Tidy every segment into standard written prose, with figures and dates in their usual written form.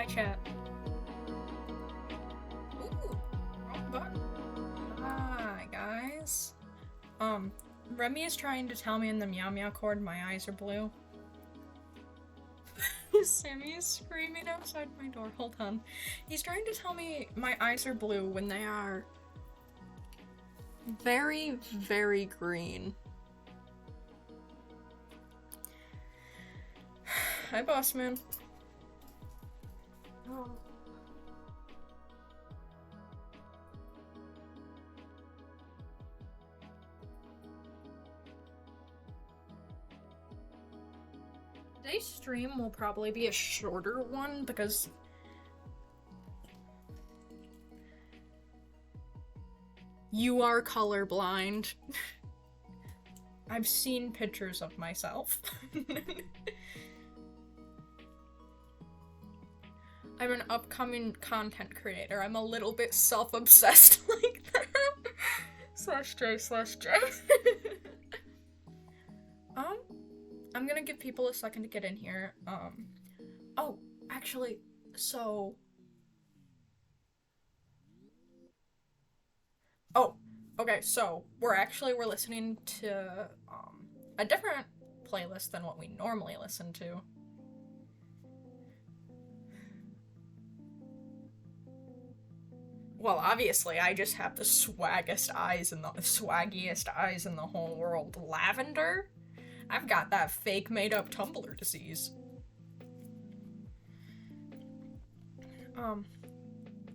Hi, chat. Ooh, wrong button. Hi, guys. Remy is trying to tell me in the meow meow chord my eyes are blue. Sammy is screaming outside my door. Hold on. He's trying to tell me my eyes are blue when they are very, very green. Hi, boss man. Oh. Today's stream will probably be a shorter one because you are colorblind. I've seen pictures of myself. I'm an upcoming content creator. I'm a little bit self-obsessed like that. /J/J. I'm gonna give people a second to get in here. Oh, actually, so... Oh, okay, so we're listening to, a different playlist than what we normally listen to. Well, obviously, I just have the swaggiest eyes in the whole world. Lavender? I've got that fake made-up Tumblr disease.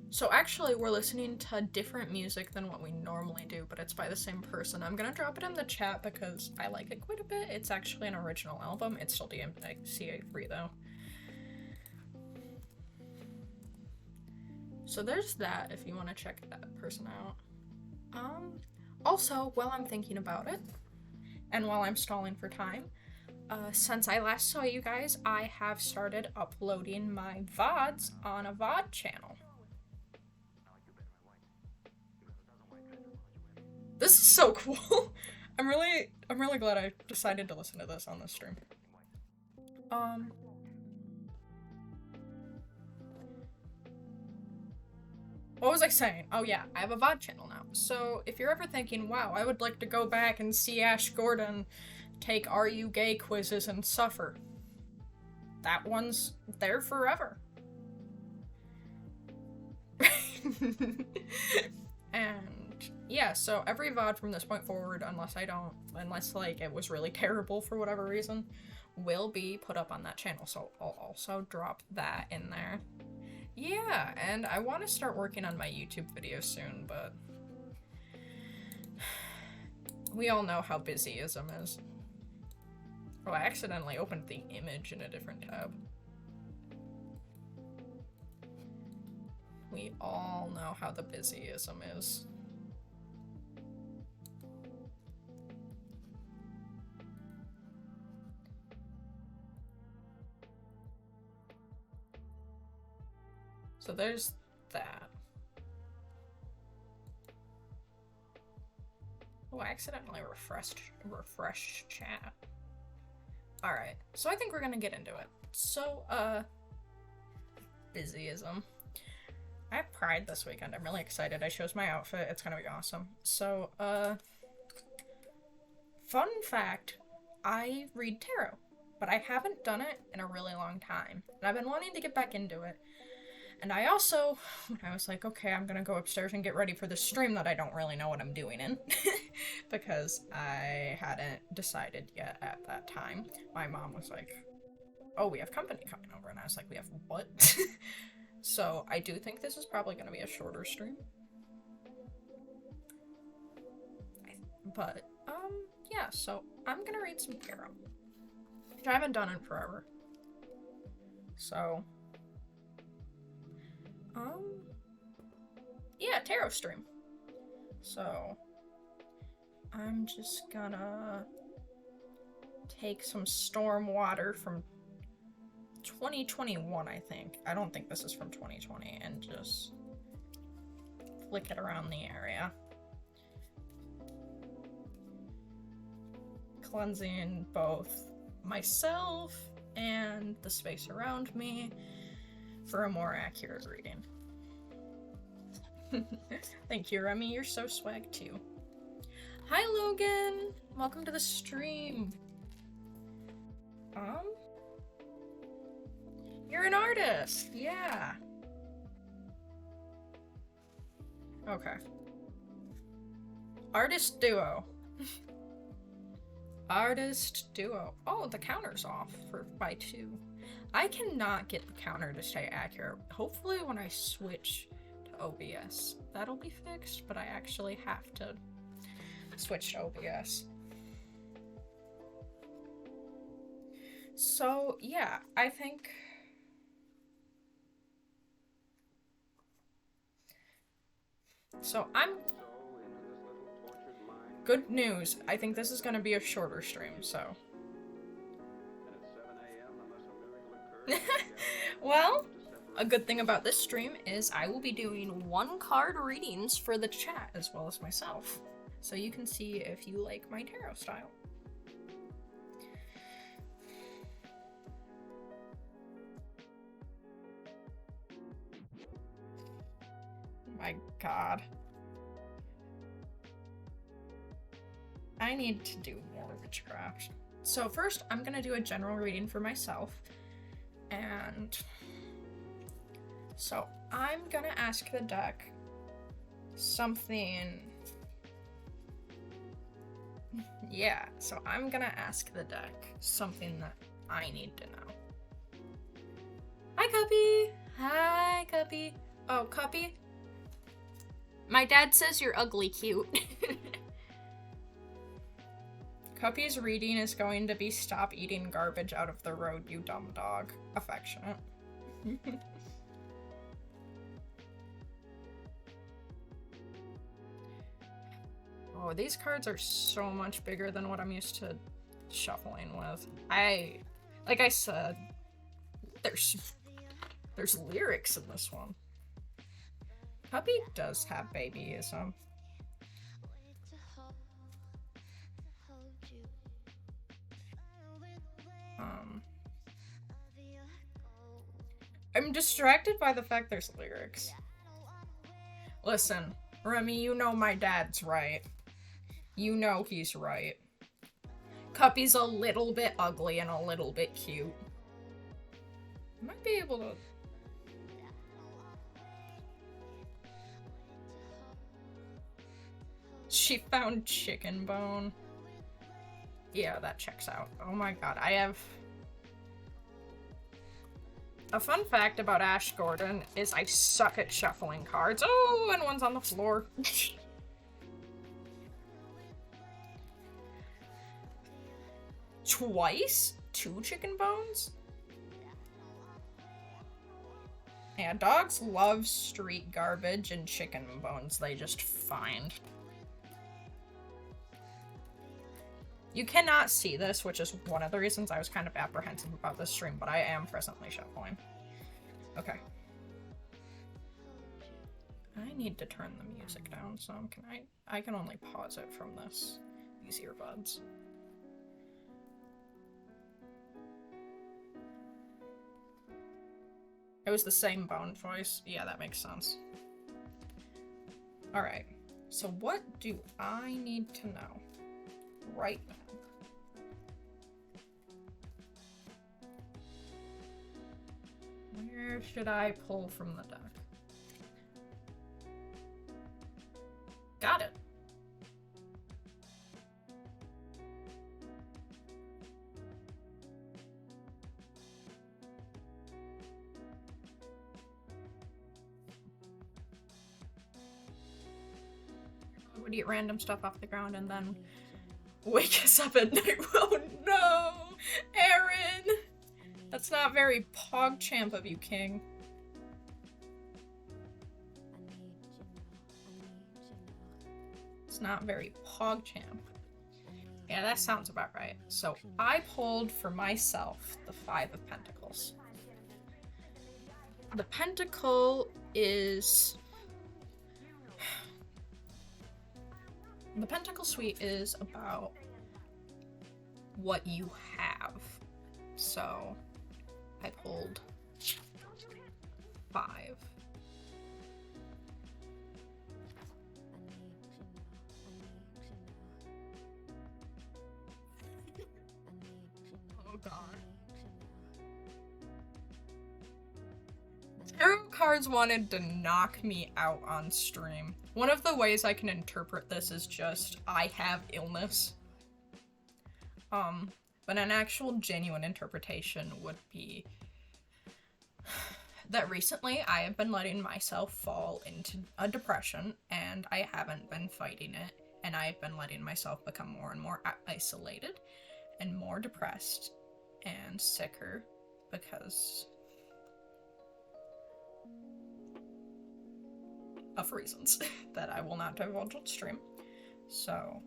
So actually, we're listening to different music than what we normally do, but it's by the same person. I'm gonna drop it in the chat because I like it quite a bit. It's actually an original album. It's still DMCA free, though. So there's that, if you want to check that person out. Also, while I'm thinking about it, and while I'm stalling for time, since I last saw you guys, I have started uploading my VODs on a VOD channel. This is so cool. I'm really glad I decided to listen to this on this stream. What was I saying? Oh yeah, I have a VOD channel now. So if you're ever thinking, wow, I would like to go back and see Ash Gordon take Are You Gay quizzes and suffer, that one's there forever. And yeah, so every VOD from this point forward, unless like it was really terrible for whatever reason, will be put up on that channel. So I'll also drop that in there. Yeah, and I want to start working on my YouTube videos soon, but we all know how busyism is. Oh, I accidentally opened the image in a different tab. We all know how the busyism is. So there's that. Oh, I accidentally refreshed chat. Alright, so I think we're gonna get into it. So, busyism. I have Pride this weekend. I'm really excited. I chose my outfit. It's gonna be awesome. So, fun fact, I read tarot, but I haven't done it in a really long time. And I've been wanting to get back into it. And I also, when I was like, okay, I'm gonna go upstairs and get ready for the stream that I don't really know what I'm doing in, because I hadn't decided yet at that time. My mom was like, oh, we have company coming over, and I was like, we have what? So I do think this is probably gonna be a shorter stream. But, yeah, so I'm gonna read some tarot, which I haven't done in forever. So... yeah, tarot stream. So, I'm just gonna take some storm water from 2021, I think. I don't think this is from 2020, and just flick it around the area. Cleansing both myself and the space around me for a more accurate reading. Thank you, Remy. You're so swag too. Hi, Logan. Welcome to the stream. You're an artist. Yeah. Okay. Artist duo. Artist duo. Oh, the counter's off by 2. I cannot get the counter to stay accurate. Hopefully when I switch to OBS, that'll be fixed, but I actually have to switch to OBS. So, yeah, I think... So, Good news. I think this is gonna be a shorter stream, so... Well, a good thing about this stream is I will be doing 1-card readings for the chat as well as myself. So you can see if you like my tarot style. My god. I need to do more witchcraft. So first, I'm gonna do a general reading for myself. And so I'm gonna ask the deck something. Yeah, so I'm gonna ask the deck something that I need to know. Hi, Cuppy! Hi, Cuppy. Oh, Cuppy? My dad says you're ugly cute. Cuppy's reading is going to be "Stop eating garbage out of the road, you dumb dog." Affectionate. Oh, these cards are so much bigger than what I'm used to shuffling with. Like I said, there's lyrics in this one. Puppy does have babyism. I'm distracted by the fact there's lyrics. Listen, Remy, you know my dad's right. You know he's right. Cuppy's a little bit ugly and a little bit cute. I might be able to... She found chicken bone. Yeah, that checks out. Oh my god, I have... A fun fact about Ash Gordon is I suck at shuffling cards. Oh, and one's on the floor. Twice? 2 chicken bones? Yeah, dogs love street garbage and chicken bones they just find. You cannot see this, which is one of the reasons I was kind of apprehensive about this stream, but I am presently shuffling. Okay. I need to turn the music down, so I can only pause it from these earbuds. It was the same bone voice. Yeah, that makes sense. Alright, so what do I need to know right now? Where should I pull from the deck? Got it. Would eat random stuff off the ground and then wake us up at night. Oh no! Aaron! That's not very PogChamp of you, King. It's not very PogChamp. Yeah, that sounds about right. So I pulled for myself the 5 of Pentacles. The Pentacle is... The Pentacle Suite is about what you have. So I pulled 5. Oh god. Tarot cards wanted to knock me out on stream. One of the ways I can interpret this is just, I have illness. But an actual genuine interpretation would be that recently I have been letting myself fall into a depression, and I haven't been fighting it, and I've been letting myself become more and more isolated, and more depressed, and sicker, because of reasons that I will not divulge on stream. So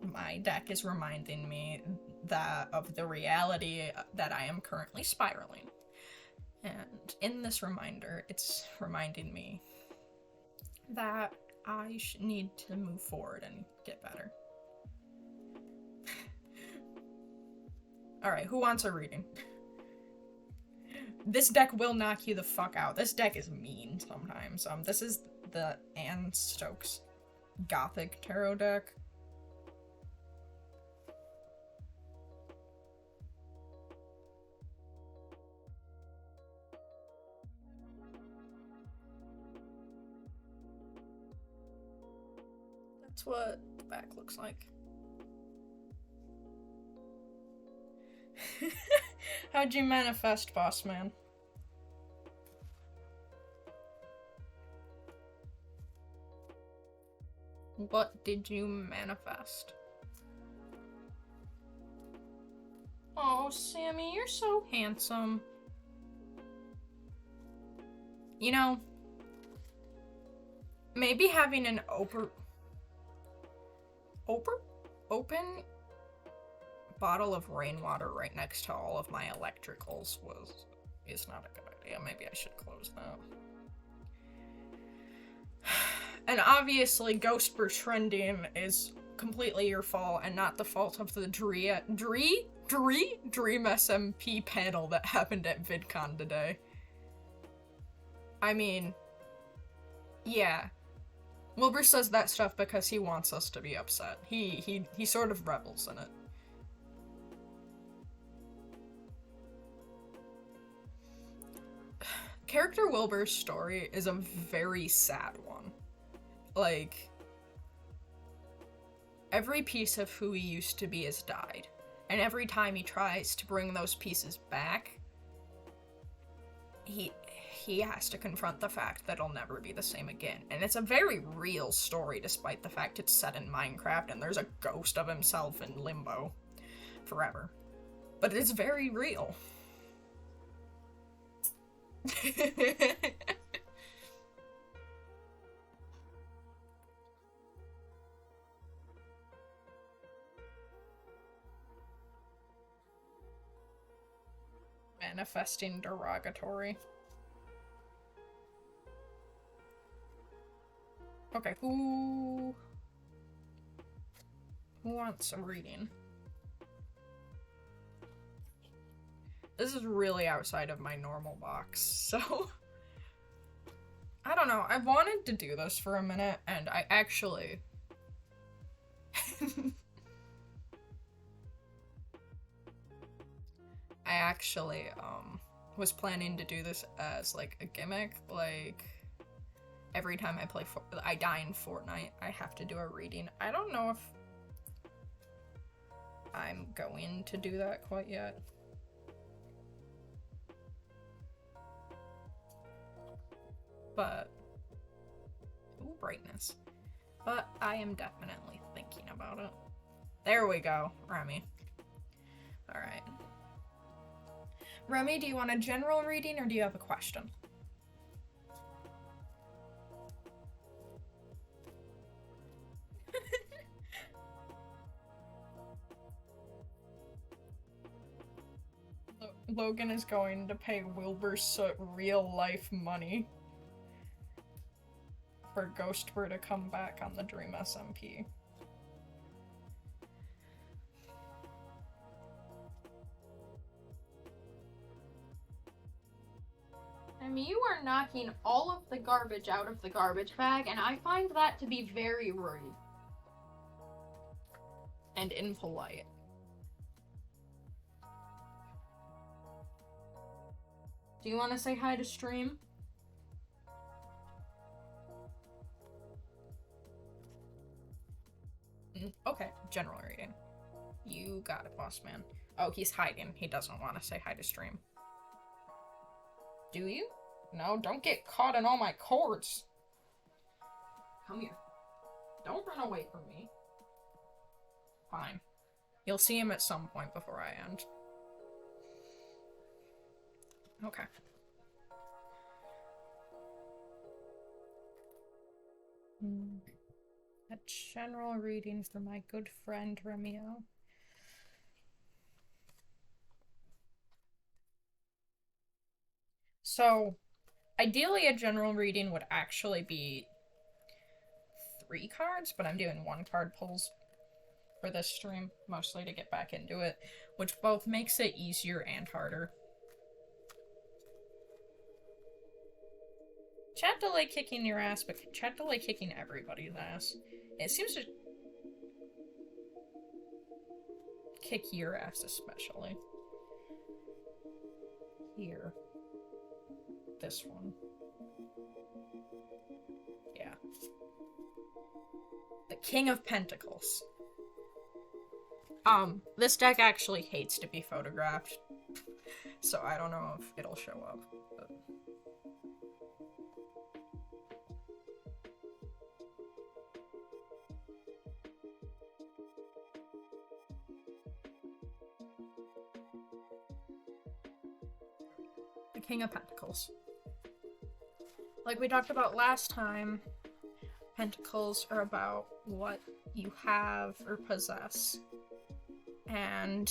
my deck is reminding me of the reality that I am currently spiraling. And in this reminder, it's reminding me that I need to move forward and get better. Alright, who wants a reading? This deck will knock you the fuck out. This deck is mean sometimes. This is the Anne Stokes Gothic Tarot deck. That's what the back looks like. How'd you manifest, boss man? What did you manifest? Oh, Sammy, you're so handsome. You know, maybe having an open bottle of rainwater right next to all of my electricals is not a good idea. Maybe I should close that. And obviously, Ghost Trending is completely your fault and not the fault of the Dream SMP panel that happened at VidCon today. I mean, yeah. Wilbur says that stuff because he wants us to be upset. He sort of revels in it. Character Wilbur's story is a very sad one. Like, every piece of who he used to be has died. And every time he tries to bring those pieces back, he has to confront the fact that it'll never be the same again. And it's a very real story, despite the fact it's set in Minecraft and there's a ghost of himself in limbo forever. But it's very real. Manifesting derogatory. Okay, who wants a reading? This is really outside of my normal box, so I don't know. I wanted to do this for a minute, and I actually was planning to do this as like a gimmick, like every time I die in Fortnite, I have to do a reading. I don't know if I'm going to do that quite yet. But, ooh, brightness. But I am definitely thinking about it. There we go, Remy. Alright. Remy, do you want a general reading or do you have a question? Logan is going to pay Wilbur real life money for Ghostbird to come back on the Dream SMP. mean, you are knocking all of the garbage out of the garbage bag, and I find that to be very rude. And impolite. Do you want to say hi to stream? Okay, general reading. You got it, boss man. Oh, he's hiding. He doesn't want to say hi to stream. Do you? No, don't get caught in all my cords. Come here. Don't run away from me. Fine. You'll see him at some point before I end. Okay. A general reading for my good friend Romeo. So, ideally a general reading would actually be 3 cards, but I'm doing 1 card pulls for this stream, mostly to get back into it, which both makes it easier and harder. Chat delay kicking your ass, but chat delay kicking everybody's ass. It seems to kick your ass especially. Here. This one. Yeah. The King of Pentacles. This deck actually hates to be photographed, so I don't know if it'll show up, but... The King of Pentacles. Like we talked about last time, Pentacles are about what you have or possess. And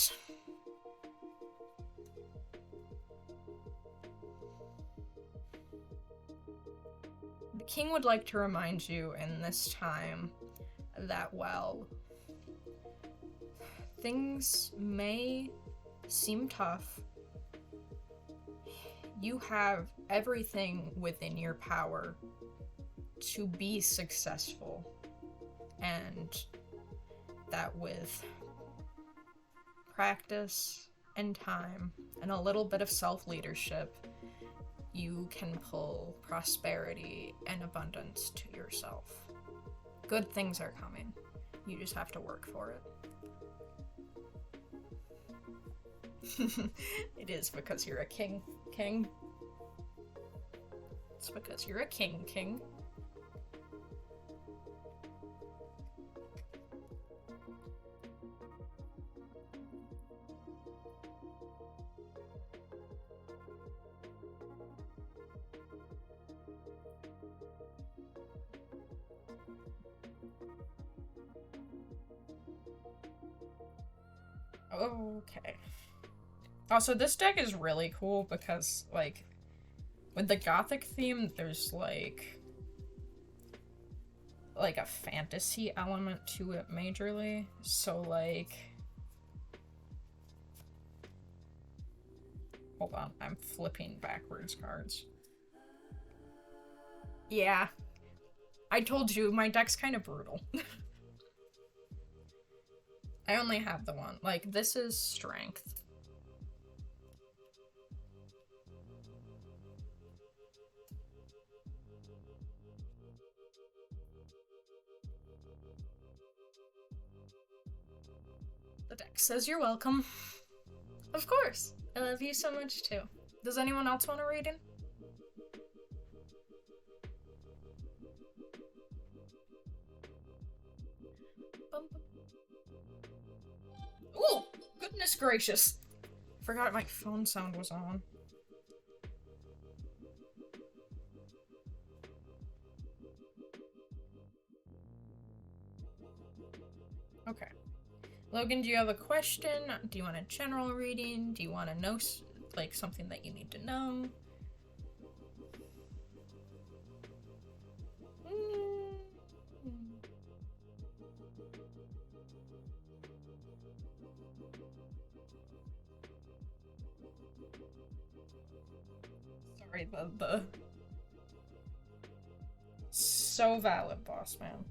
the King would like to remind you in this time that, well, things may seem tough. You have everything within your power to be successful, and that with practice and time and a little bit of self-leadership, you can pull prosperity and abundance to yourself. Good things are coming. You just have to work for it. It is because you're a king. It's because you're a king. Okay. Also, this deck is really cool because, like, with the gothic theme, there's, like a fantasy element to it majorly. So, like... Hold on, I'm flipping backwards cards. Yeah. I told you, my deck's kind of brutal. I only have the one. Like, this is strength. The deck says you're welcome. Of course. I love you so much, too. Does anyone else want a reading? Ooh! Goodness gracious! Forgot my phone sound was on. Okay. Logan, do you have a question? Do you want a general reading? Do you want to know, like, something that you need to know? Sorry, the so valid, boss man.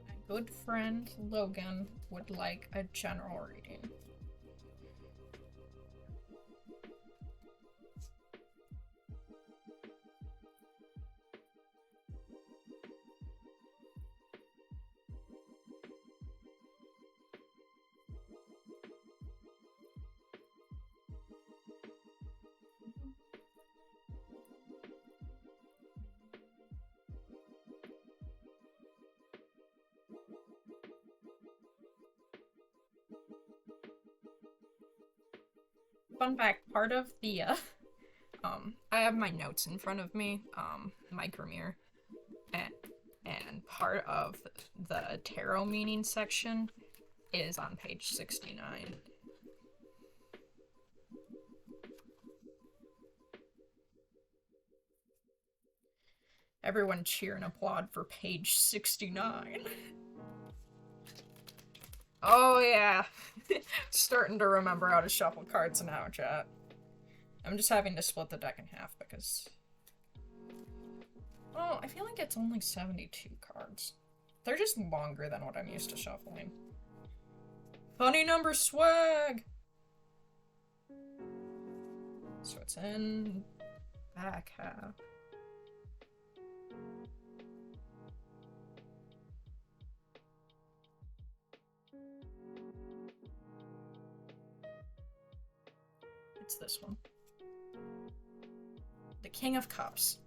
My good friend Logan would like a general reading. Fun fact, part of the, I have my notes in front of me, my Grimir, and part of the tarot meaning section is on page 69. Everyone cheer and applaud for page 69. Oh yeah. Starting to remember how to shuffle cards now, chat. I'm just having to split the deck in half because... Oh, I feel like it's only 72 cards. They're just longer than what I'm used to shuffling. Funny number swag! So it's in... back half. It's this one. The King of Cups.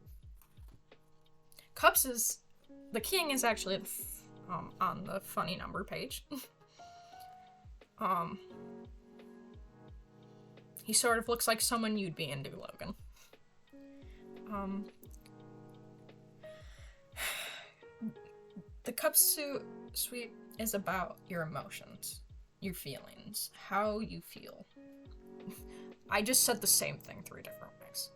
Cups is... The king is actually on the funny number page. He sort of looks like someone you'd be into, Logan. The Cups suite is about your emotions, your feelings, how you feel. I just said the same thing 3 different ways.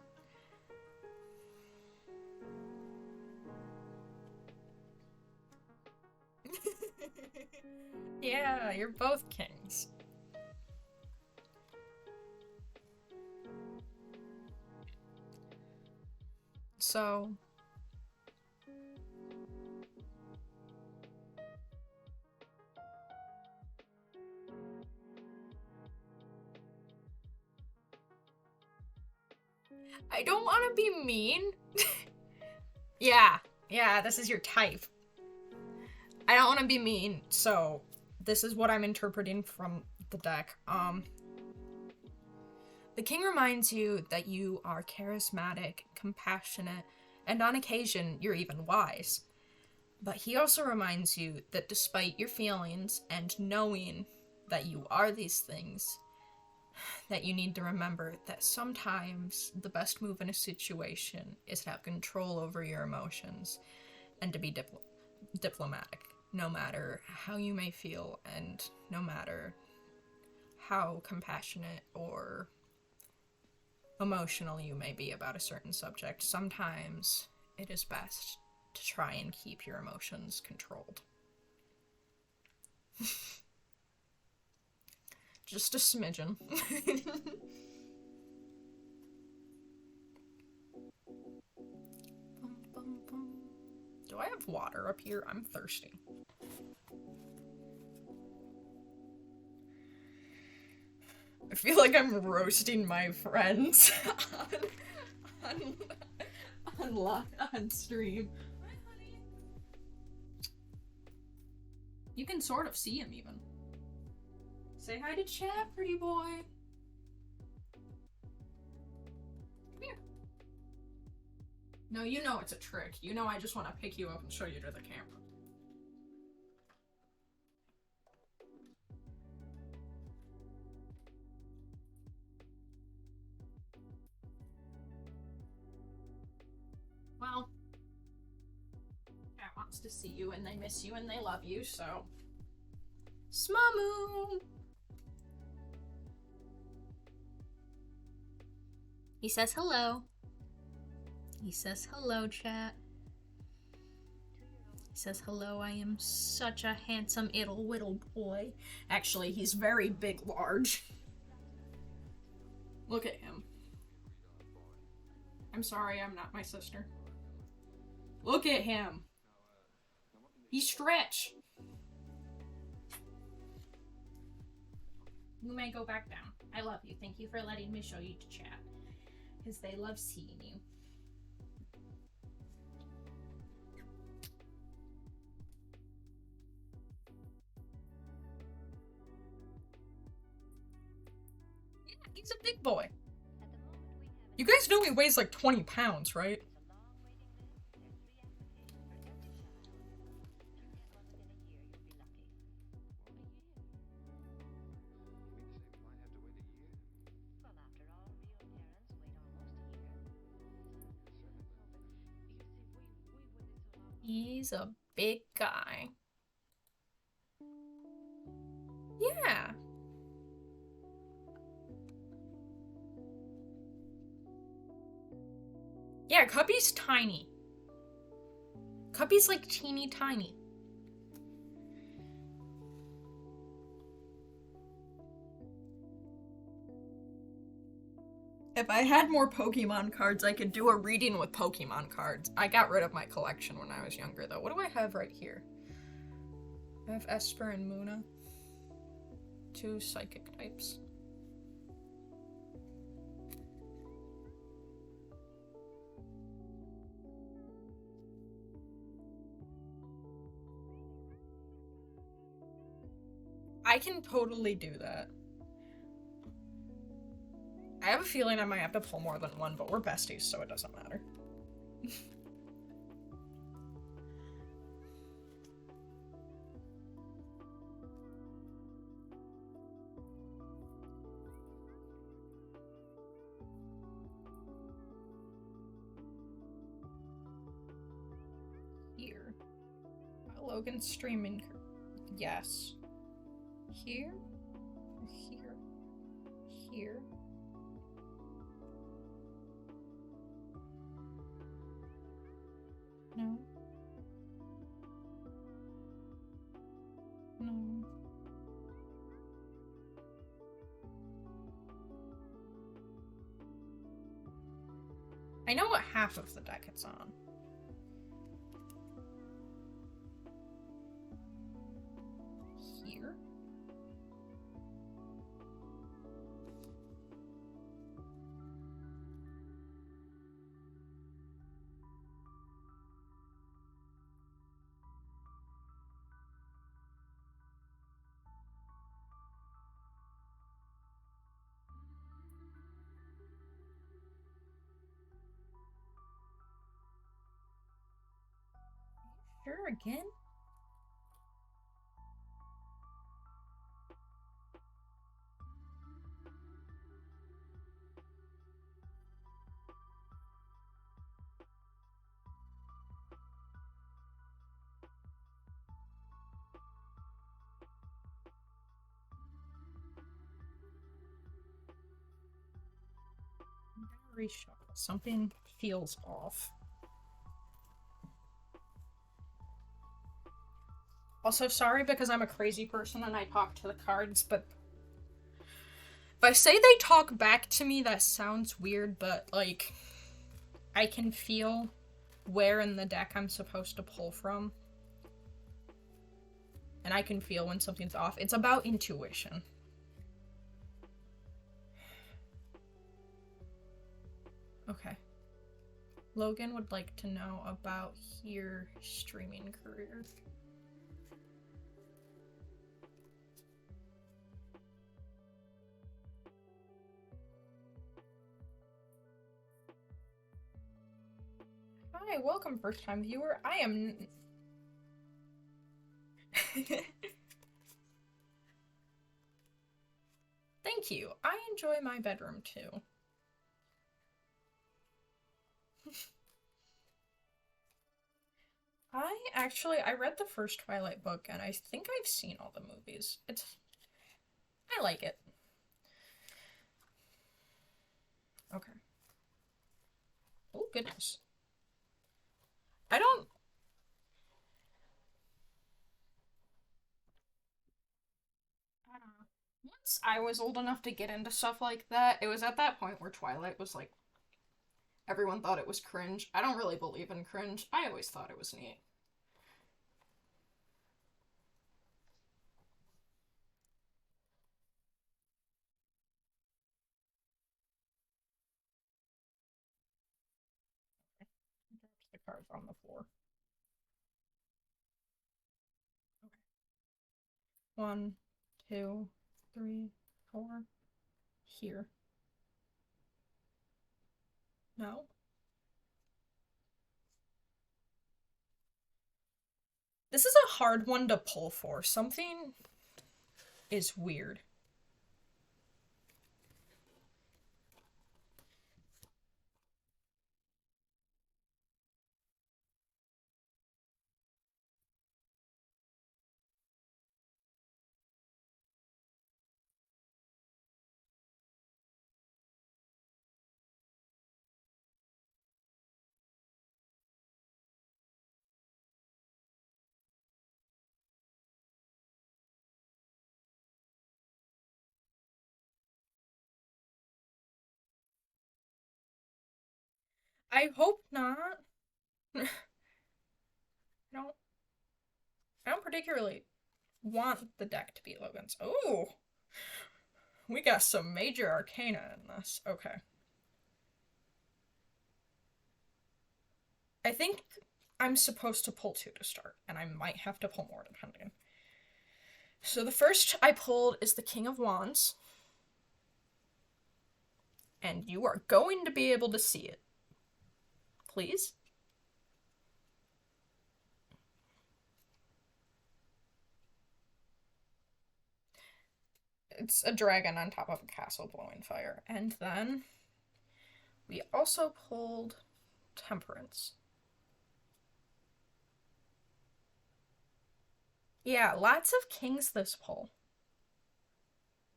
Yeah, you're both kings. So... I don't want to be mean. Yeah, this is your type. I don't want to be mean, so this is what I'm interpreting from the deck. The king reminds you that you are charismatic, compassionate, and on occasion, you're even wise. But he also reminds you that despite your feelings and knowing that you are these things, that you need to remember that sometimes the best move in a situation is to have control over your emotions and to be diplomatic, no matter how you may feel and no matter how compassionate or emotional you may be about a certain subject. Sometimes it is best to try and keep your emotions controlled. Just a smidgen. Do I have water up here? I'm thirsty. I feel like I'm roasting my friends on stream. Hi, honey. You can sort of see him even. Say hi to chat, pretty boy. Come here. No, you know it's a trick. You know I just want to pick you up and show you to the camera. Well, cat wants to see you and they miss you and they love you, so... Smamoo! He says hello. He says hello, chat. He says, hello, I am such a handsome little boy. Actually, he's very big, large. Look at him. I'm sorry, I'm not my sister. Look at him. He's stretch. You may go back down. I love you. Thank you for letting me show you to chat. Because they love seeing you. Yeah, he's a big boy. You guys know he weighs like 20 pounds, right? He's a big guy. Yeah. Yeah, Cubby's tiny. Cubby's like teeny tiny. If I had more Pokemon cards, I could do a reading with Pokemon cards. I got rid of my collection when I was younger, though. What do I have right here? I have Esper and Muna. 2 psychic types. I can totally do that. I have a feeling I might have to pull more than one, but we're besties, so it doesn't matter. Here. Logan's streaming. Yes. Here. Here. Here. No. No. I know what half of the deck it's on. Here. Sure, again? Reshuffle. Something feels off. Also, sorry because I'm a crazy person and I talk to the cards, but if I say they talk back to me, that sounds weird, but, like, I can feel where in the deck I'm supposed to pull from. And I can feel when something's off. It's about intuition. Okay. Logan would like to know about your streaming career. Hi, welcome first time viewer. I am... Thank you. I enjoy my bedroom too. I read the first Twilight book and I think I've seen all the movies. I like it. Okay. Oh, goodness. I don't... I was old enough to get into stuff like that, it was at that point where Twilight was like, everyone thought it was cringe. I don't really believe in cringe. I always thought it was neat. Drops the cards on the floor. Okay. 1, 2, 3, 4. Here. No. This is a hard one to pull for. Something is weird. I hope not. I don't I don't particularly want the deck to be Logan's. Oh, we got some major arcana in this. Okay. I think I'm supposed to pull 2 to start, and I might have to pull more depending. So the first I pulled is the King of Wands. And you are going to be able to see it. Please? It's a dragon on top of a castle blowing fire. And then we also pulled Temperance. Yeah, lots of kings this pull.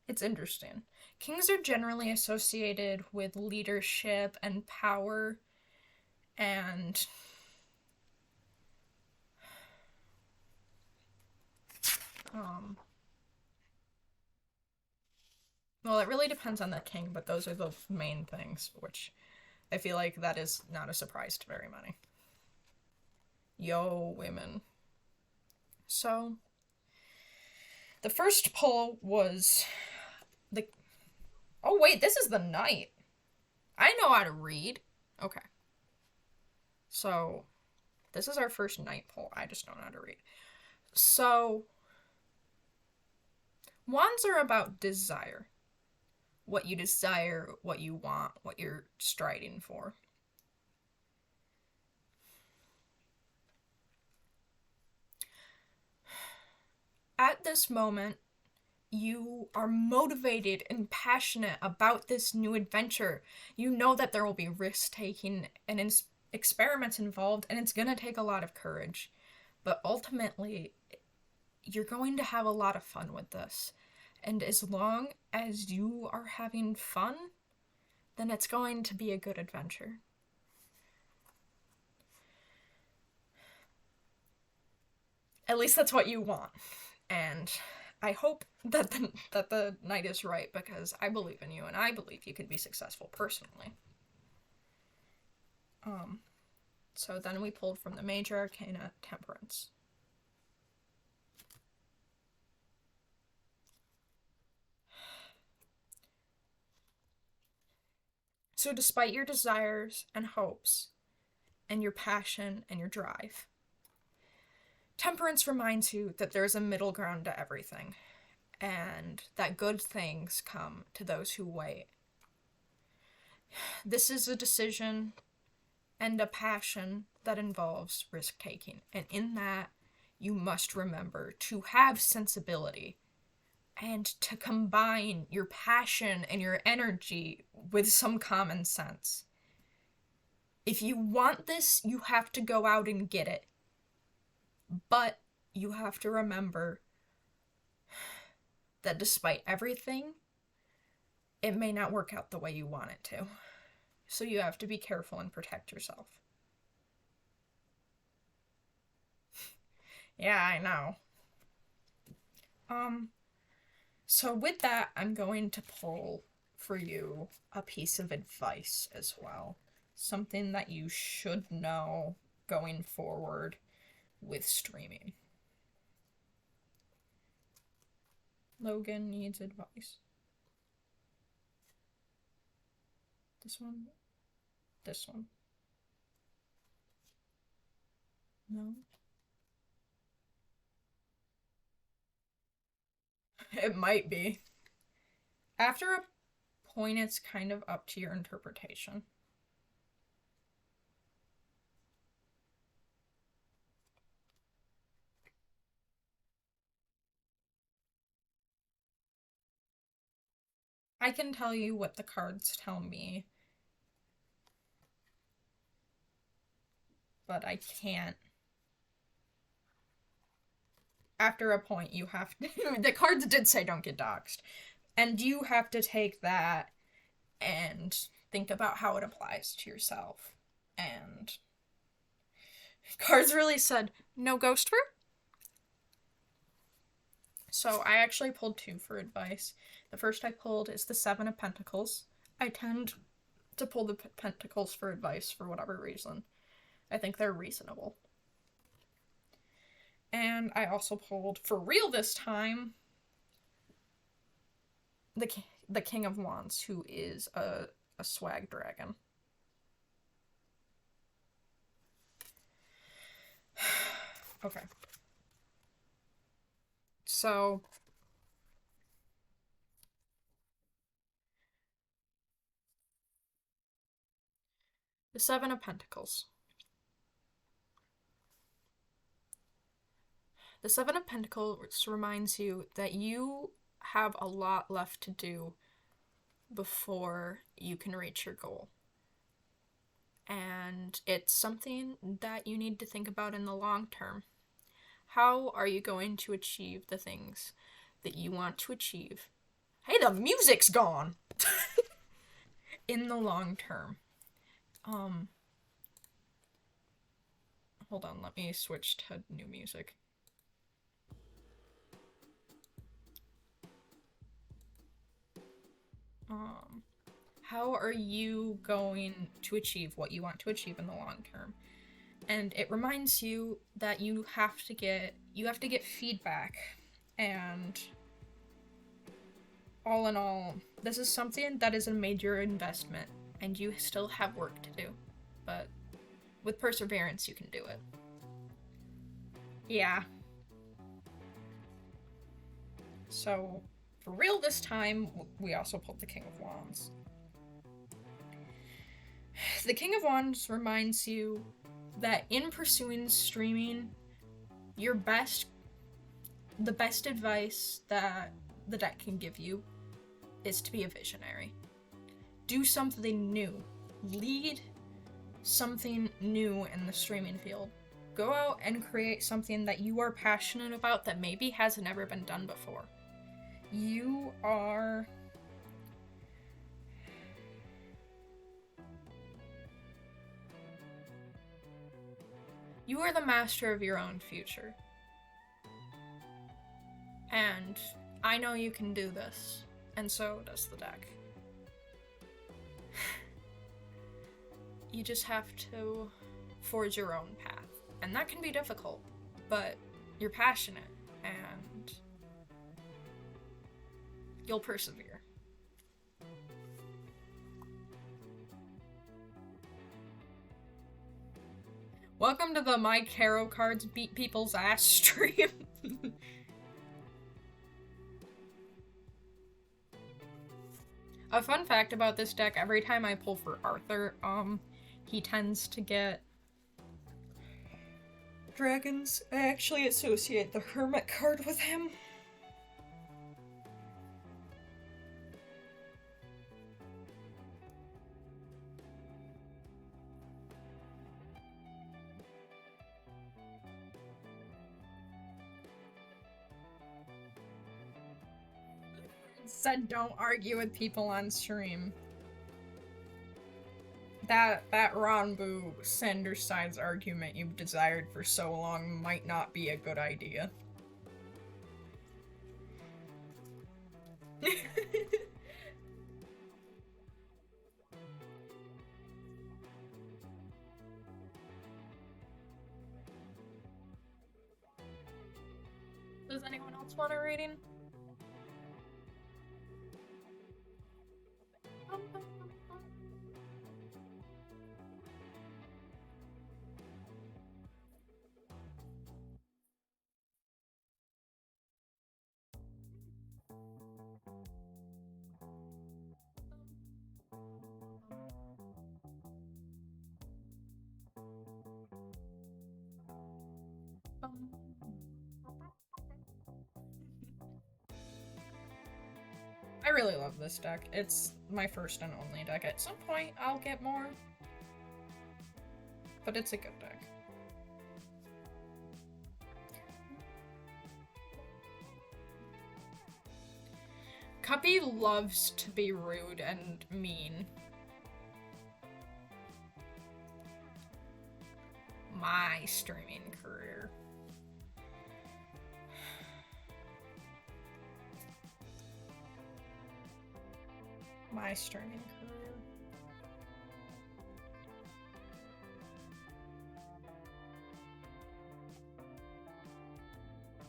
It's interesting. Kings are generally associated with leadership and power and well, it really depends on the king, but those are the main things, which I feel like that is not a surprise to very many. Yo, women. So, the first pull was the. Oh, wait, this is the knight. I know how to read. Okay. So, this is our first knight pull. I just don't know how to read. So, wands are about desire. What you desire, what you want, what you're striding for. At this moment, you are motivated and passionate about this new adventure. You know that there will be risk taking and experiments involved, and it's going to take a lot of courage. But ultimately, you're going to have a lot of fun with this. And as long as you are having fun, then it's going to be a good adventure. At least that's what you want. And I hope that the knight is right, because I believe in you and I believe you could be successful personally. So then we pulled from the major arcana Temperance. So despite your desires and hopes and your passion and your drive, Temperance reminds you that there is a middle ground to everything, and that good things come to those who wait. This is a decision and a passion that involves risk taking, and in that, you must remember to have sensibility and to combine your passion and your energy with some common sense. If you want this, you have to go out and get it. But you have to remember that despite everything, it may not work out the way you want it to. So you have to be careful and protect yourself. Yeah, I know. So with that, I'm going to pull for you a piece of advice as well. Something that you should know going forward with streaming. Logan needs advice. This one? This one. No? It might be. After a point, it's kind of up to your interpretation. I can tell you what the cards tell me, but I can't. After a point, you have to. The cards did say don't get doxxed. And you have to take that and think about how it applies to yourself. And cards really said no ghost fruit. So I actually pulled two for advice. The first I pulled is the Seven of Pentacles. I tend to pull the Pentacles for advice for whatever reason. I think they're reasonable. And I also pulled, for real this time, the King of Wands, who is a swag dragon. Okay. So, the Seven of Pentacles. The Seven of Pentacles reminds you that you have a lot left to do before you can reach your goal. And it's something that you need to think about in the long term. How are you going to achieve the things that you want to achieve? Hey, the music's gone! In the long term. Hold on, let me switch to new music. How are you going to achieve what you want to achieve in the long term? And it reminds you that you have to get feedback, and all in all, this is something that is a major investment, and you still have work to do, but with perseverance you can do it. Yeah. So, for real this time, we also pulled the King of Wands. The King of Wands reminds you that in pursuing streaming, the best advice that the deck can give you is to be a visionary. Do something new. Lead something new in the streaming field. Go out and create something that you are passionate about that maybe hasn't ever been done before. You are the master of your own future. And I know you can do this, and so does the deck. You just have to forge your own path. And that can be difficult, but you're passionate, and you'll persevere. Welcome to the My Tarot Cards Beat People's Ass stream. A fun fact about this deck, every time I pull for Arthur, he tends to get dragons. I actually associate the Hermit card with him. Said don't argue with people on stream. That Ranbu Sanderside's argument you've desired for so long might not be a good idea. Does anyone else want a reading? I really love this deck. It's my first and only deck. At some point, I'll get more. But it's a good deck. Cuppy loves to be rude and mean. My streaming career. My streaming career.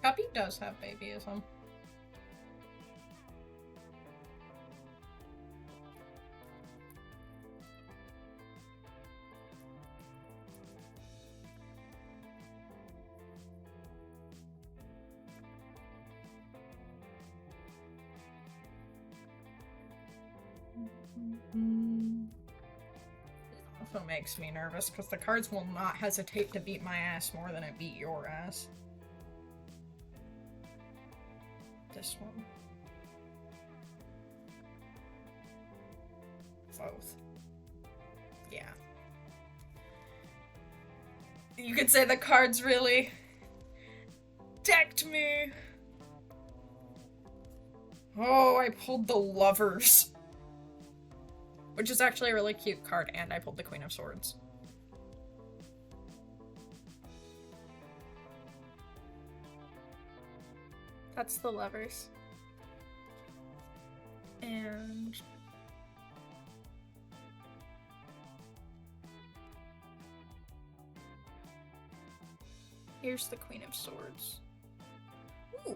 Cuppy does have babyism. This also makes me nervous because the cards will not hesitate to beat my ass more than it beat your ass. This one. Both. Yeah. You could say the cards really decked me. Oh, I pulled the Lovers. Which is actually a really cute card, and I pulled the Queen of Swords. That's the Lovers. And here's the Queen of Swords. Ooh.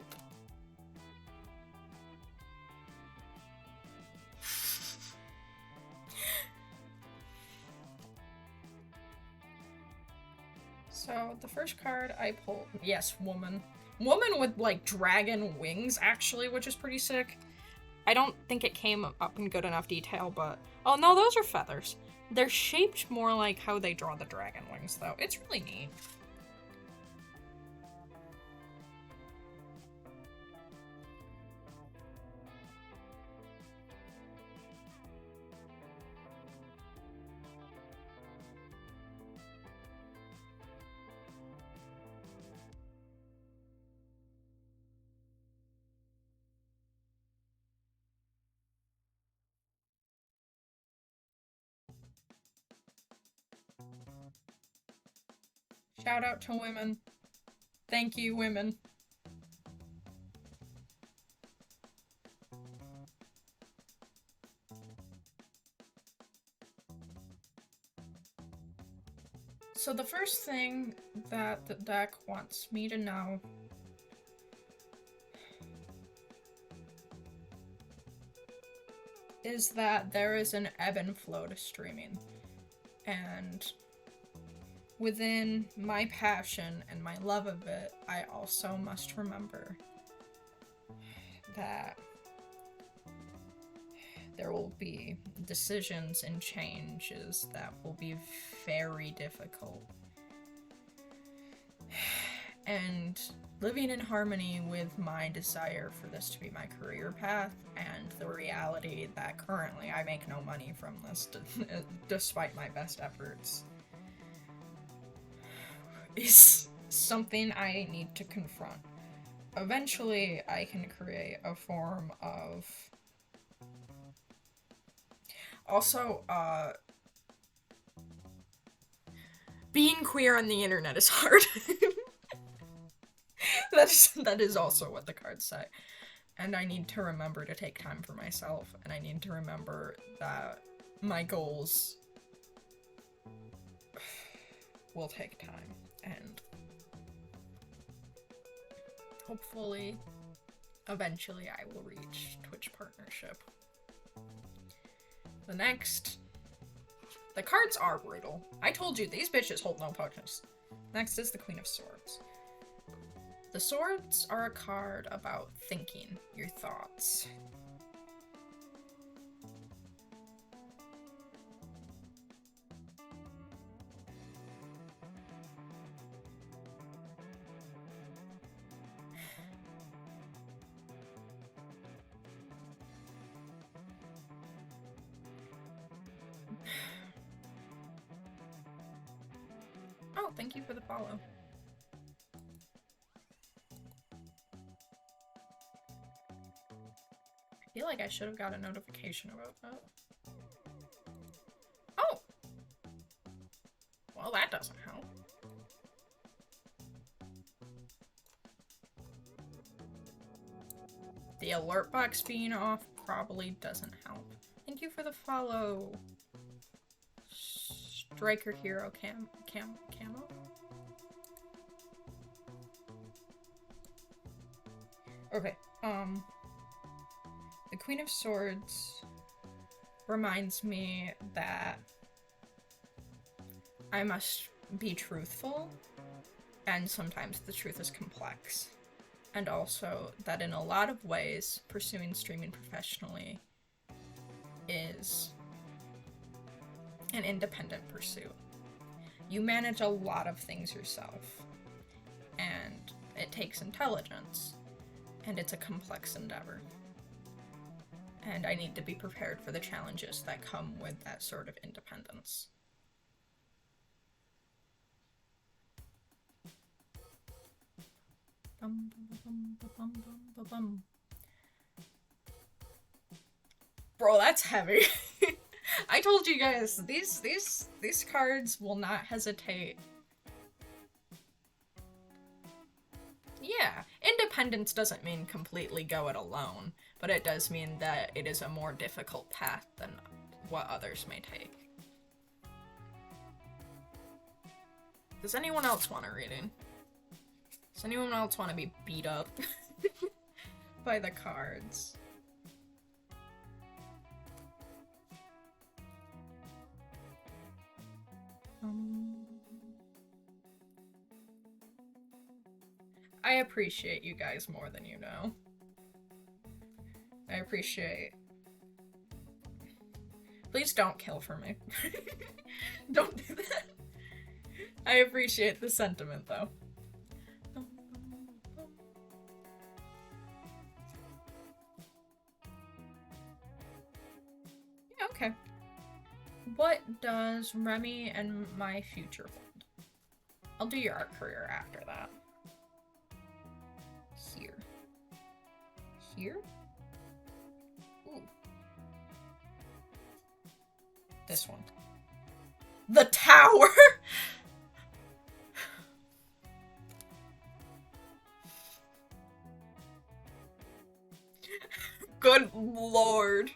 So, the first card I pulled, yes, woman. Woman with, like, dragon wings, actually, which is pretty sick. I don't think it came up in good enough detail, but... Oh, no, those are feathers. They're shaped more like how they draw the dragon wings, though. It's really neat. Shout out to women. Thank you, women. So the first thing that the deck wants me to know is that there is an ebb and flow to streaming. And within my passion and my love of it, I also must remember that there will be decisions and changes that will be very difficult. And living in harmony with my desire for this to be my career path and the reality that currently I make no money from this despite my best efforts is something I need to confront. Eventually, I can create a form of... Also, being queer on the internet is hard. That is also what the cards say. And I need to remember to take time for myself, and I need to remember that my goals will take time, and hopefully, eventually I will reach Twitch partnership. The cards are brutal. I told you, these bitches hold no punches. Next is the Queen of Swords. The Swords are a card about thinking your thoughts. Oh, thank you for the follow. I feel like I should have got a notification about that. Oh! Well, that doesn't help. The alert box being off probably doesn't help. Thank you for the follow. Striker Hero Camo? Okay, the Queen of Swords reminds me that I must be truthful, and sometimes the truth is complex. And also that in a lot of ways, pursuing streaming professionally is an independent pursuit. You manage a lot of things yourself, and it takes intelligence, and it's a complex endeavor. And I need to be prepared for the challenges that come with that sort of independence. Bro, that's heavy. I told you guys, these cards will not hesitate. Yeah, independence doesn't mean completely go it alone, but it does mean that it is a more difficult path than what others may take. Does anyone else want a reading? Does anyone else want to be beat up by the cards? I appreciate you guys more than you know. I appreciate... Please don't kill for me. Don't do that. I appreciate the sentiment, though. Yeah, okay. What does Remy and my future hold? I'll do your art career after that. Here. Here? Ooh. This one. The Tower! Good lord.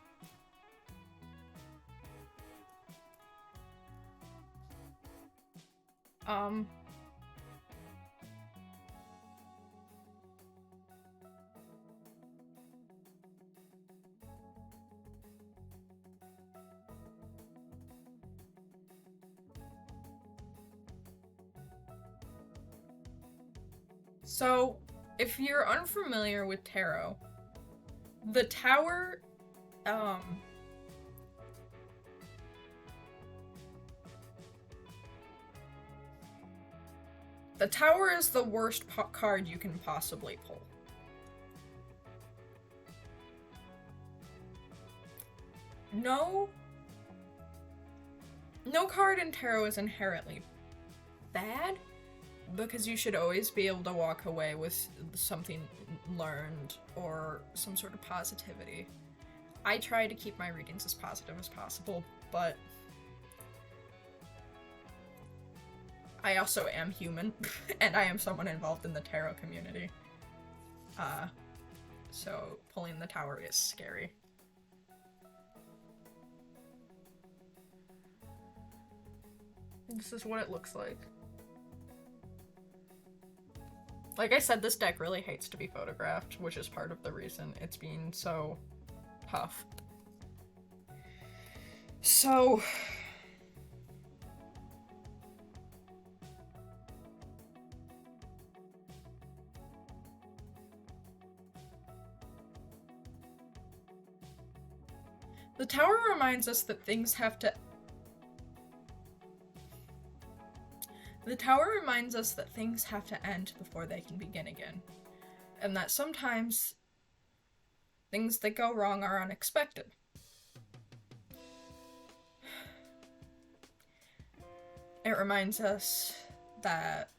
So, if you're unfamiliar with tarot, the Tower, the Tower is the worst card you can possibly pull. No card in tarot is inherently bad, because you should always be able to walk away with something learned or some sort of positivity. I try to keep my readings as positive as possible, but I also am human, and I am someone involved in the tarot community. So pulling the Tower is scary. This is what it looks like. Like I said, this deck really hates to be photographed, which is part of the reason it's being so tough. So... the Tower reminds us that things have to... The Tower reminds us that things have to end before they can begin again. And that sometimes things that go wrong are unexpected. It reminds us that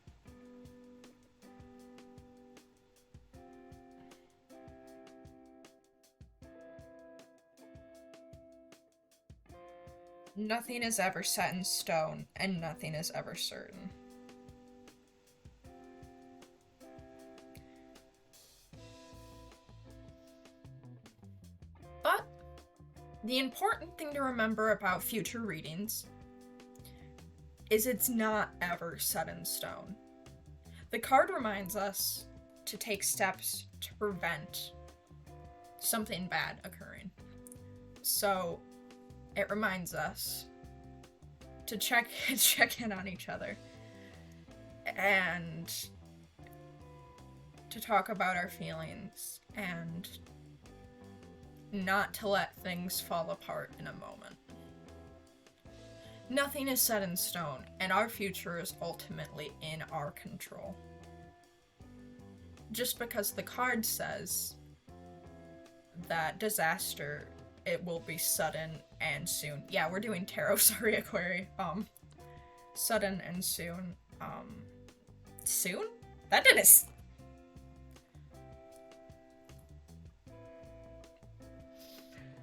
nothing is ever set in stone, and nothing is ever certain. But the important thing to remember about future readings is it's not ever set in stone. The card reminds us to take steps to prevent something bad occurring. So it reminds us to check in on each other and to talk about our feelings and not to let things fall apart in a moment. Nothing is set in stone, and our future is ultimately in our control. Just because the card says that disaster, it will be sudden and soon. Yeah, we're doing tarot, sorry, Aquari. Sudden and soon. Soon? That didn't...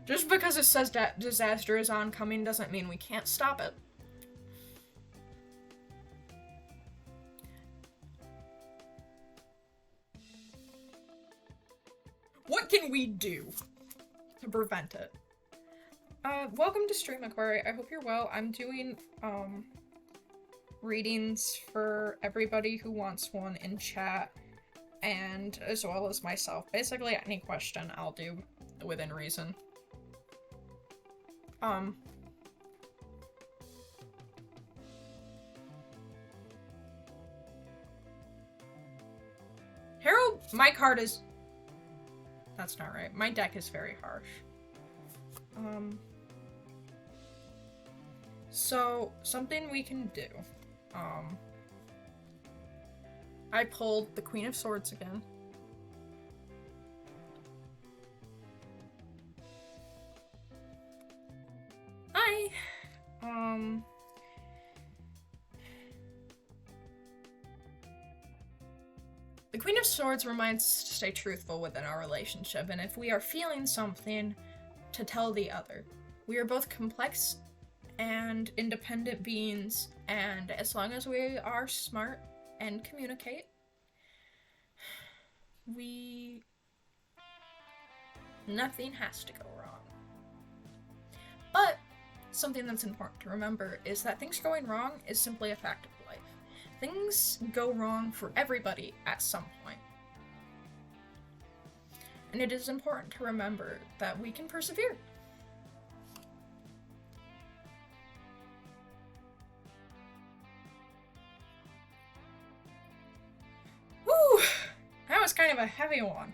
Just because it says that disaster is oncoming doesn't mean we can't stop it. What can we do to prevent it? Welcome to stream, Aquari. I hope you're well. I'm doing, readings for everybody who wants one in chat, and as well as myself. Basically, any question I'll do within reason. Harold, my card is... That's not right. My deck is very harsh. So, something we can do. I pulled the Queen of Swords again. Hi! The Queen of Swords reminds us to stay truthful within our relationship, and if we are feeling something, to tell the other. We are both complex and independent beings, and as long as we are smart and communicate, nothing has to go wrong. But something that's important to remember is that things going wrong is simply a fact of life. Things go wrong for everybody at some point. And it is important to remember that we can persevere. Whew! That was kind of a heavy one.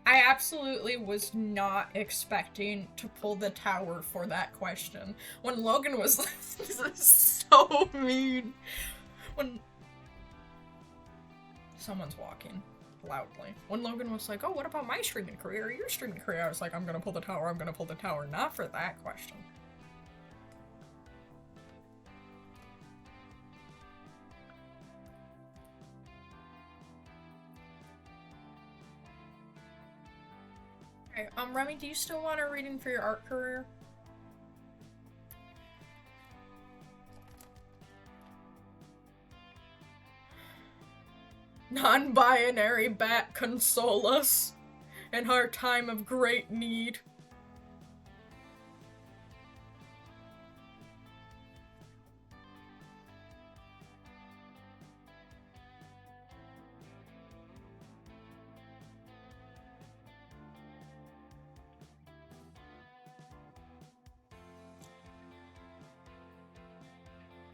I absolutely was not expecting to pull the Tower for that question. When Logan was like, this is so mean. When someone's walking loudly. When Logan was like, oh, what about my streaming career or your streaming career? I was like, I'm gonna pull the Tower, I'm gonna pull the Tower. Not for that question. Okay, Remy, do you still want a reading for your art career? Non-binary bat, console us in our time of great need.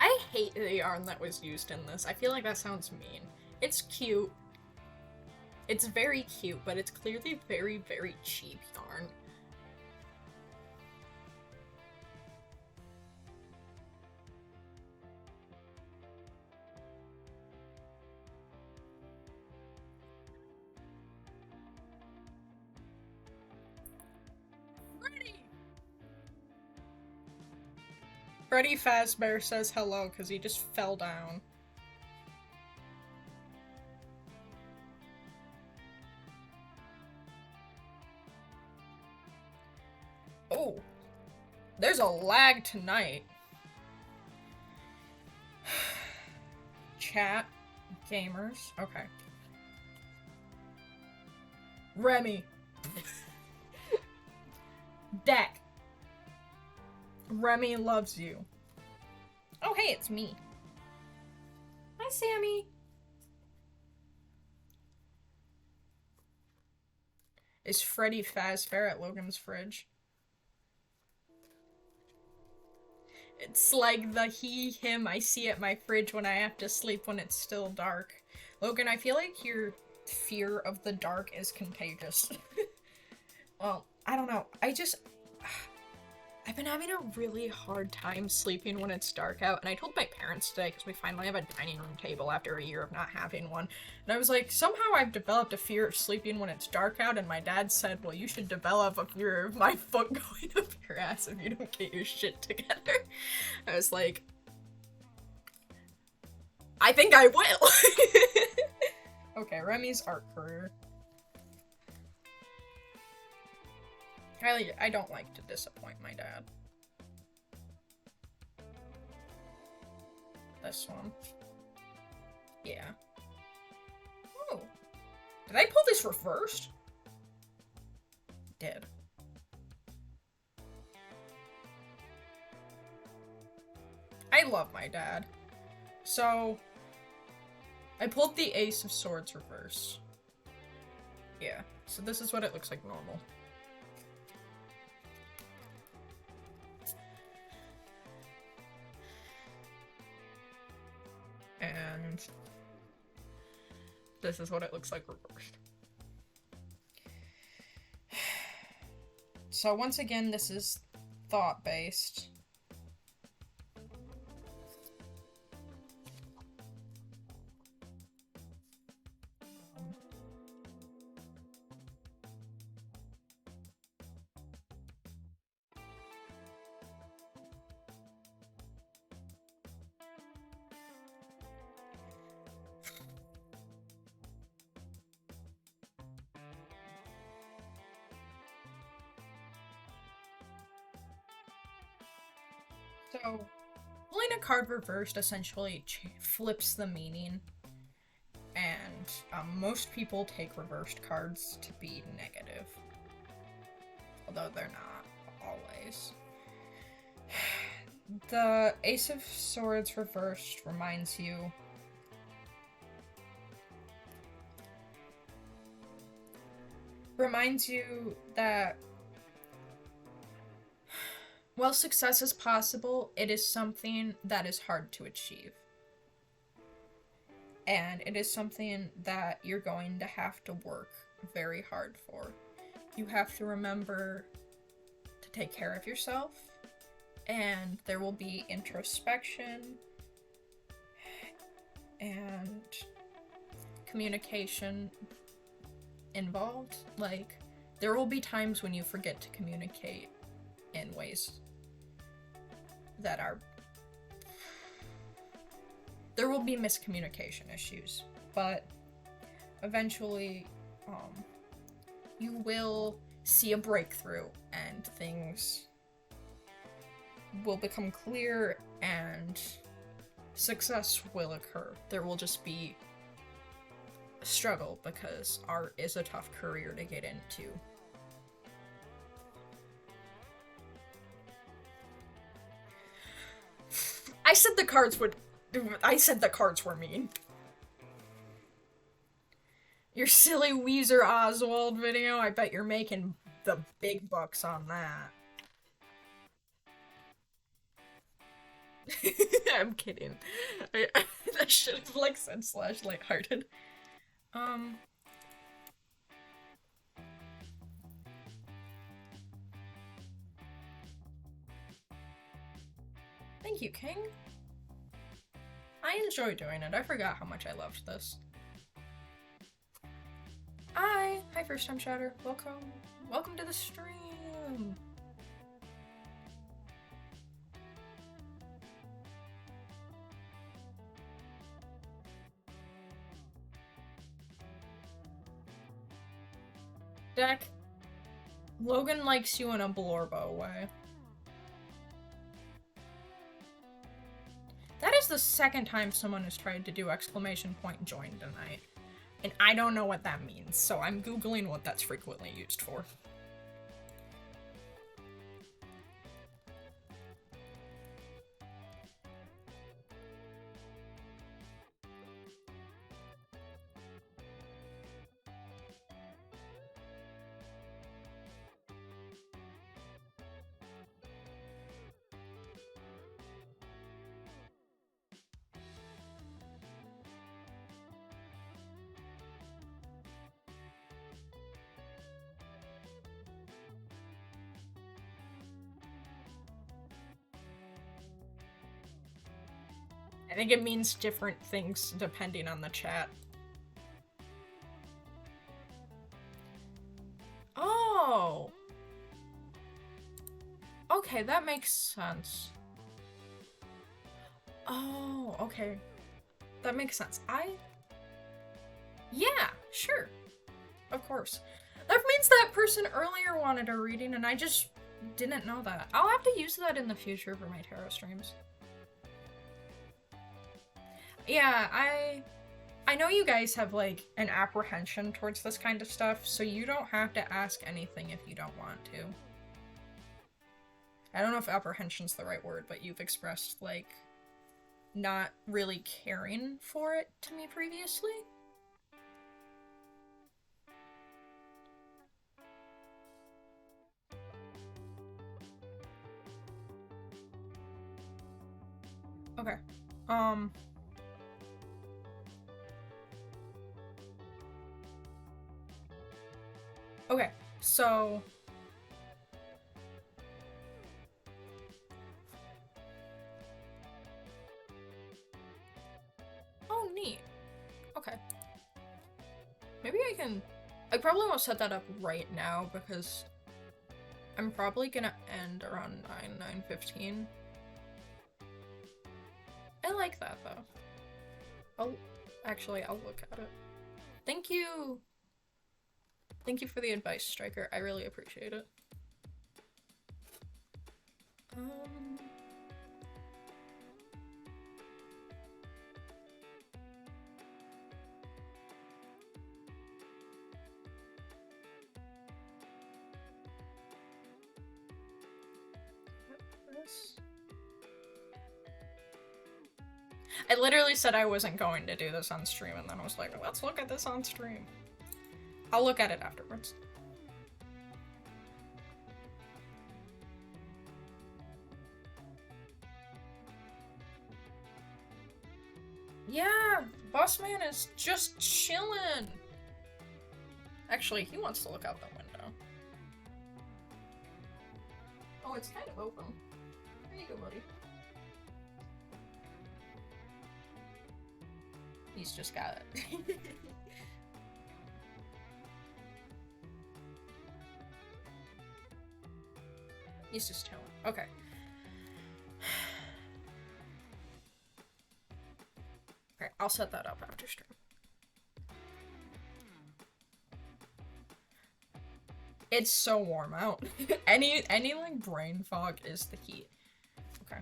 I hate the yarn that was used in this. I feel like that sounds mean. It's cute. It's very cute, but it's clearly very, very cheap yarn. Freddy Fazbear says hello because he just fell down. Oh, there's a lag tonight. Chat, gamers, okay. Remy. Deck. Remy loves you. Oh, hey, it's me. Hi, Sammy. Is Freddy Fazbear at Logan's fridge? It's like the he, him I see at my fridge when I have to sleep when it's still dark. Logan, I feel like your fear of the dark is contagious. Well, I don't know. I've been having a really hard time sleeping when it's dark out, and I told my parents today because we finally have a dining room table after a year of not having one, and I was like, somehow I've developed a fear of sleeping when it's dark out, and my dad said, well, you should develop a fear of my foot going up your ass if you don't get your shit together. I was like, I think I will. Okay, Remy's art career. I don't like to disappoint my dad. This one. Yeah. Oh. Did I pull this reversed? Did. I love my dad. So, I pulled the Ace of Swords reverse. Yeah, so this is what it looks like normal. And this is what it looks like reversed. So once again, this is thought-based. So, pulling a card reversed essentially flips the meaning, and most people take reversed cards to be negative, although they're not always. The Ace of Swords reversed reminds you that while success is possible, it is something that is hard to achieve. And it is something that you're going to have to work very hard for. You have to remember to take care of yourself, and there will be introspection and communication involved. Like, there will be times when you forget to communicate in ways that are... There will be miscommunication issues, but eventually, you will see a breakthrough and things will become clear and success will occur. There will just be struggle because art is a tough career to get into. I said the cards were mean. Your silly Weezer Oswald video, I bet you're making the big bucks on that. I'm kidding. I should have like said slash lighthearted. Thank you, King. I enjoy doing it. I forgot how much I loved this. Hi, first time chatter. Welcome to the stream. Deck, Logan likes you in a Blorbo way. That is the second time someone has tried to do exclamation point join tonight. And I don't know what that means, so I'm googling what that's frequently used for. I think it means different things depending on the chat. Oh! Okay, that makes sense. Oh, okay. That makes sense. Yeah, sure. Of course. That means that person earlier wanted a reading and I just didn't know that. I'll have to use that in the future for my tarot streams. Yeah, I know you guys have, like, an apprehension towards this kind of stuff, so you don't have to ask anything if you don't want to. I don't know if apprehension's the right word, but you've expressed, like, not really caring for it to me previously. Okay. Okay, so... Oh, neat. Okay. Maybe I probably won't set that up right now because I'm probably gonna end around 9:15. I like that, though. I'll look at it. Thank you! Thank you for the advice, Striker. I really appreciate it. I literally said I wasn't going to do this on stream, and then I was like, let's look at this on stream. I'll look at it afterwards. Yeah, Bossman is just chillin'. Actually, he wants to look out the window. Oh, it's kind of open. There you go, buddy. He's just got it. He's just chilling. Okay. Okay, I'll set that up after stream. It's so warm out. any like brain fog is the heat. Okay.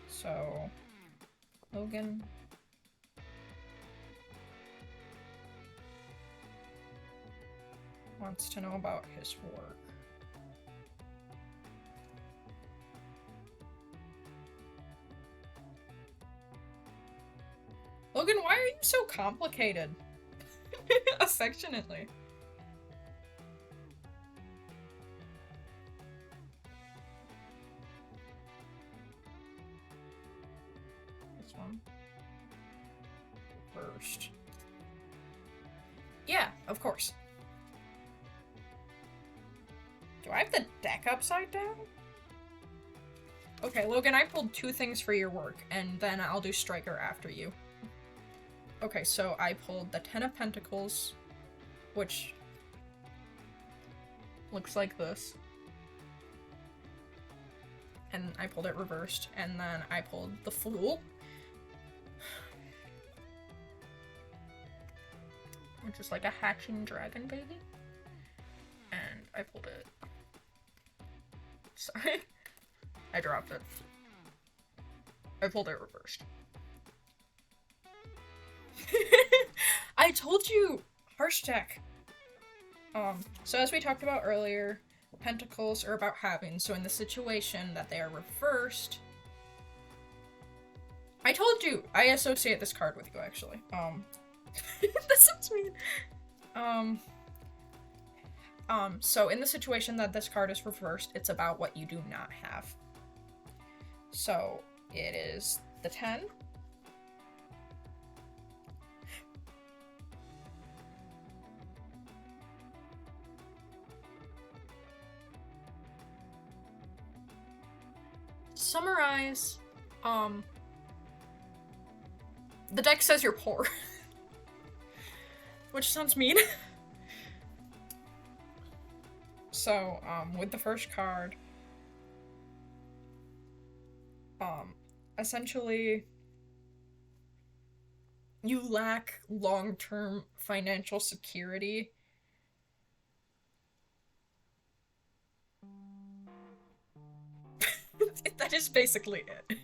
So Logan. wants to know about his work. Logan, why are you so complicated? Affectionately. This one. First. Yeah, of course. Do I have the deck upside down? Okay, Logan, I pulled 2 things for your work, and then I'll do Striker after you. Okay, so I pulled the 10 of Pentacles, which looks like this. And I pulled it reversed, and then I pulled the Fool, which is like a hatching dragon baby. And I pulled it. Sorry. I dropped it. I pulled it reversed. I told you! Harsh deck. So as we talked about earlier, Pentacles are about having, so in the situation that they are reversed... I told you! I associate this card with you, actually. That sounds mean. So in the situation that this card is reversed, it's about what you do not have. So it is the 10. Summarize, the deck says you're poor. Which sounds mean. So, with the first card, essentially, you lack long-term financial security. That is basically it.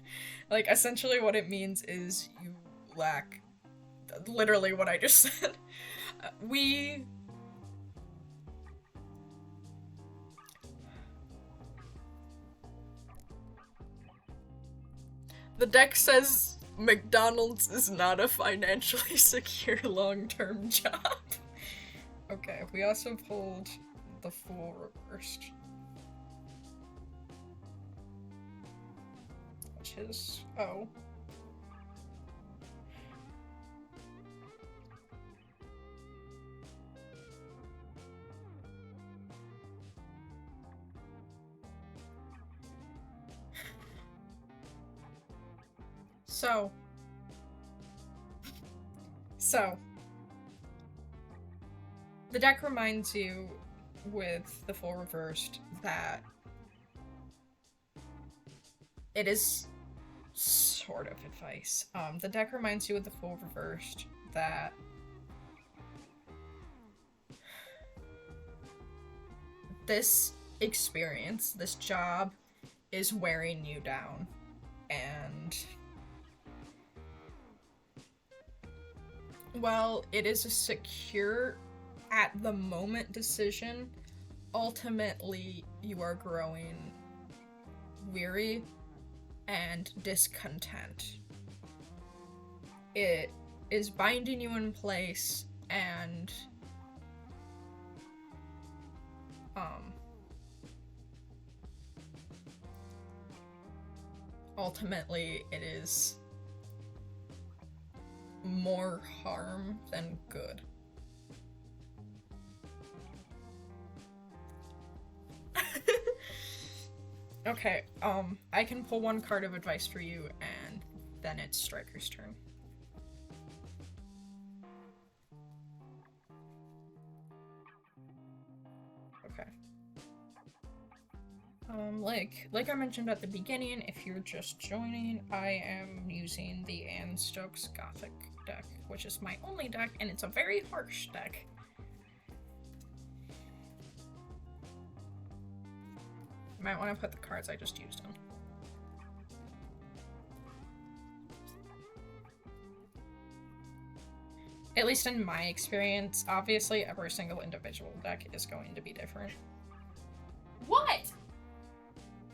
Like, essentially what it means is you lack literally what I just said. The deck says McDonald's is not a financially secure long-term job. Okay, we also pulled the Fool reversed. Which is O. So, the deck reminds you with the Fool reversed that it is sort of advice. The deck reminds you with the Fool reversed that this experience, this job, is wearing you down, and while it is a secure at the moment decision, ultimately you are growing weary and discontent. It is binding you in place, and ultimately it is more harm than good. Okay, I can pull 1 card of advice for you, and then it's Striker's turn. Okay. Like I mentioned at the beginning, if you're just joining, I am using the Anne Stokes Gothic deck, which is my only deck, and it's a very harsh deck. You might want to put the cards I just used in. At least in my experience, obviously every single individual deck is going to be different. What?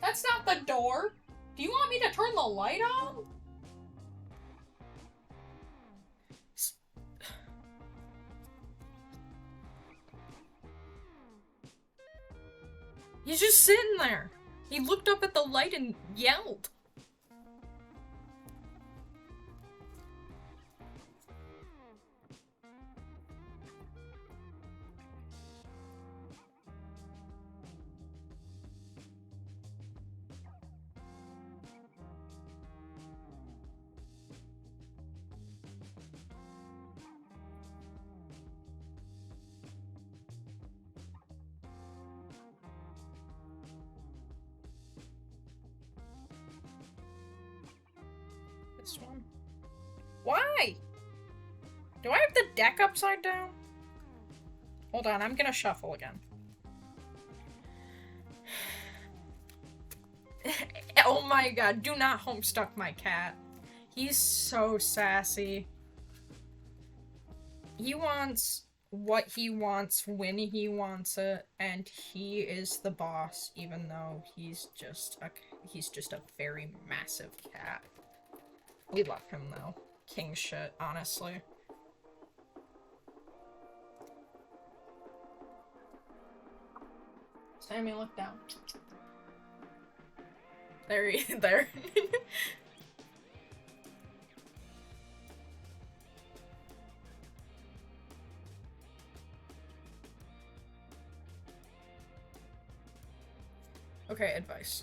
That's not the door! Do you want me to turn the light on? He's just sitting there. He looked up at the light and yelled. This one. Why? Do I have the deck upside down? Hold on, I'm gonna shuffle again. Oh my god, do not homestuck my cat. He's so sassy. He wants what he wants when he wants it, and he is the boss, even though he's just a very massive cat. We love him though. King shit, honestly. Sammy, look down. There. Okay, advice.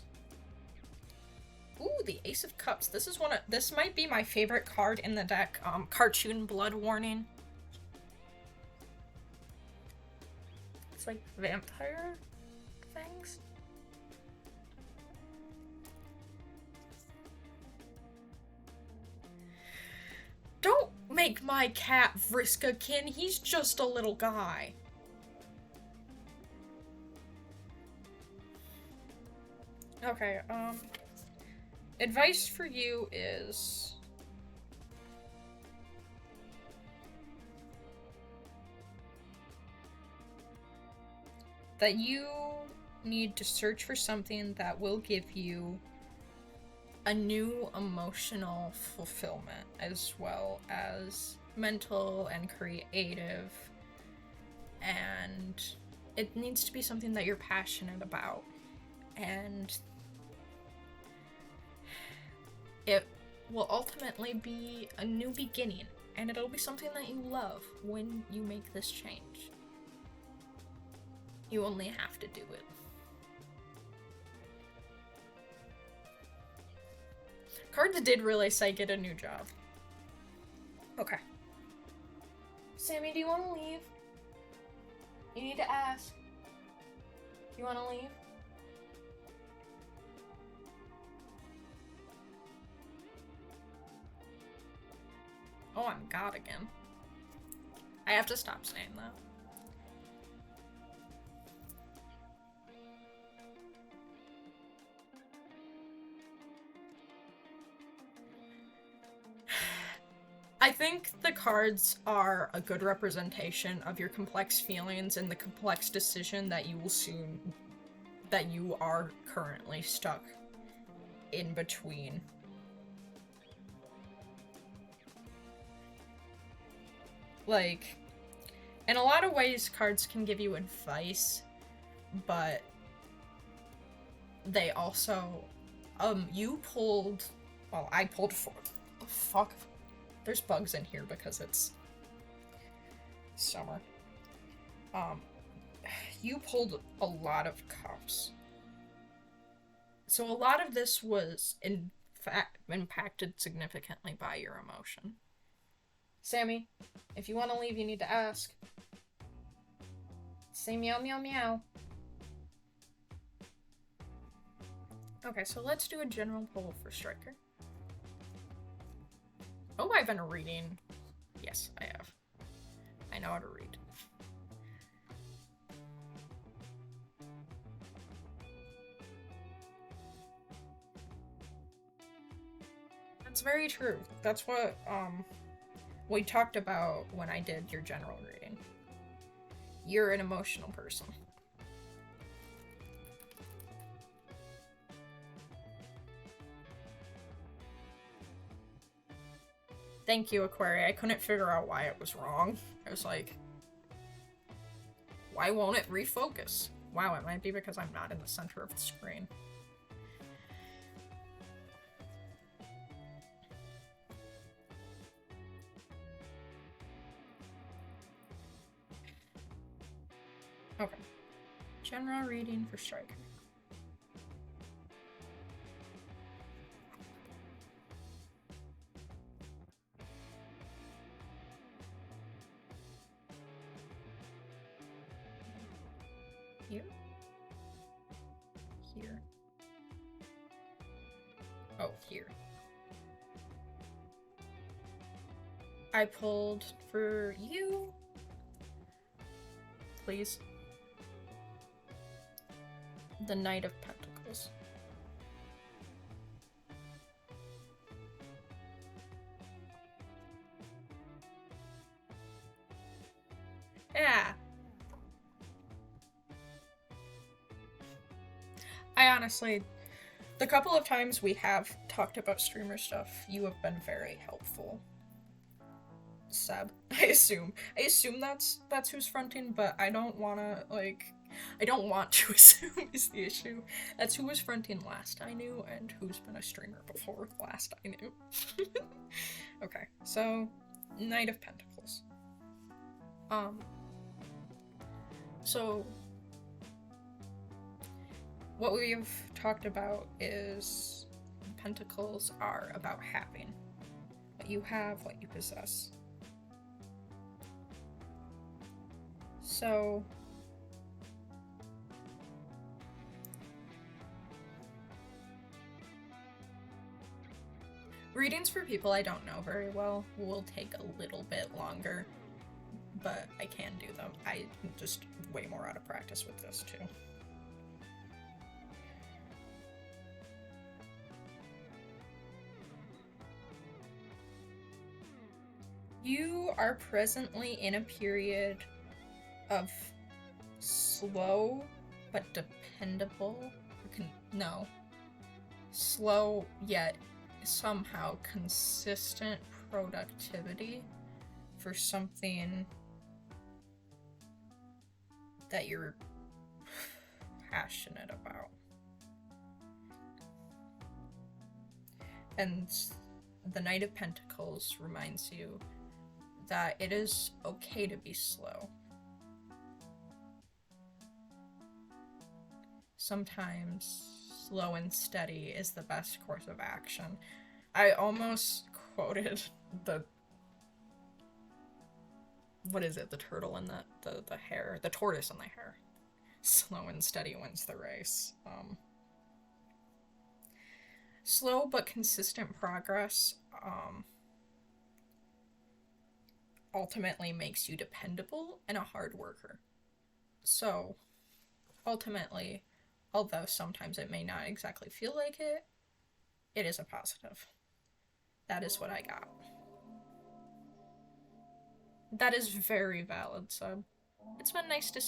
Ooh, the Ace of Cups. This might be my favorite card in the deck. Cartoon Blood Warning. It's like vampire things. Don't make my cat Vriska-kin. He's just a little guy. Okay, advice for you is that you need to search for something that will give you a new emotional fulfillment, as well as mental and creative, and it needs to be something that you're passionate about, and it will ultimately be a new beginning, and it'll be something that you love when you make this change. You only have to do it. Cards did really say get a new job. Okay. Sammy, do you want to leave? You need to ask. Do you want to leave? Oh, I'm God again. I have to stop saying that. I think the cards are a good representation of your complex feelings and the complex decision that you are currently stuck in between. Like, in a lot of ways, cards can give you advice, but they also, I pulled four. The fuck? There's bugs in here because it's summer. You pulled a lot of cups. So a lot of this was, in fact, impacted significantly by your emotion. Sammy, if you want to leave, you need to ask. Say meow meow meow. Okay, so let's do a general poll for Striker. Oh, I've been reading. Yes, I have. I know how to read. That's very true. That's what, we talked about when I did your general reading. You're an emotional person. Thank you, Aquaria. I couldn't figure out why it was wrong. I was like, why won't it refocus? Wow, it might be because I'm not in the center of the screen. Okay. General reading for Striker. Here? Here. Oh, here. I pulled for you. Please. The Knight of Pentacles. Yeah. I honestly, the couple of times we have talked about streamer stuff, you have been very helpful. Seb, I assume that's who's fronting, but I don't wanna, like, I don't want to assume is the issue. That's who was fronting last I knew, and who's been a streamer before last I knew. Okay, so, Knight of Pentacles. So, what we've talked about is Pentacles are about having. What you have, what you possess. So, readings for people I don't know very well will take a little bit longer, but I can do them. I'm just way more out of practice with this too. You are presently in a period of slow but dependable, slow yet somehow consistent productivity for something that you're passionate about. And the Knight of Pentacles reminds you that it is okay to be slow. Sometimes slow and steady is the best course of action. I almost quoted the turtle and the hare, the tortoise and the hare. Slow and steady wins the race. Slow but consistent progress ultimately makes you dependable and a hard worker. So, ultimately, although sometimes it may not exactly feel like it, it is a positive. That is what I got. That is very valid, Sub. It's been nice to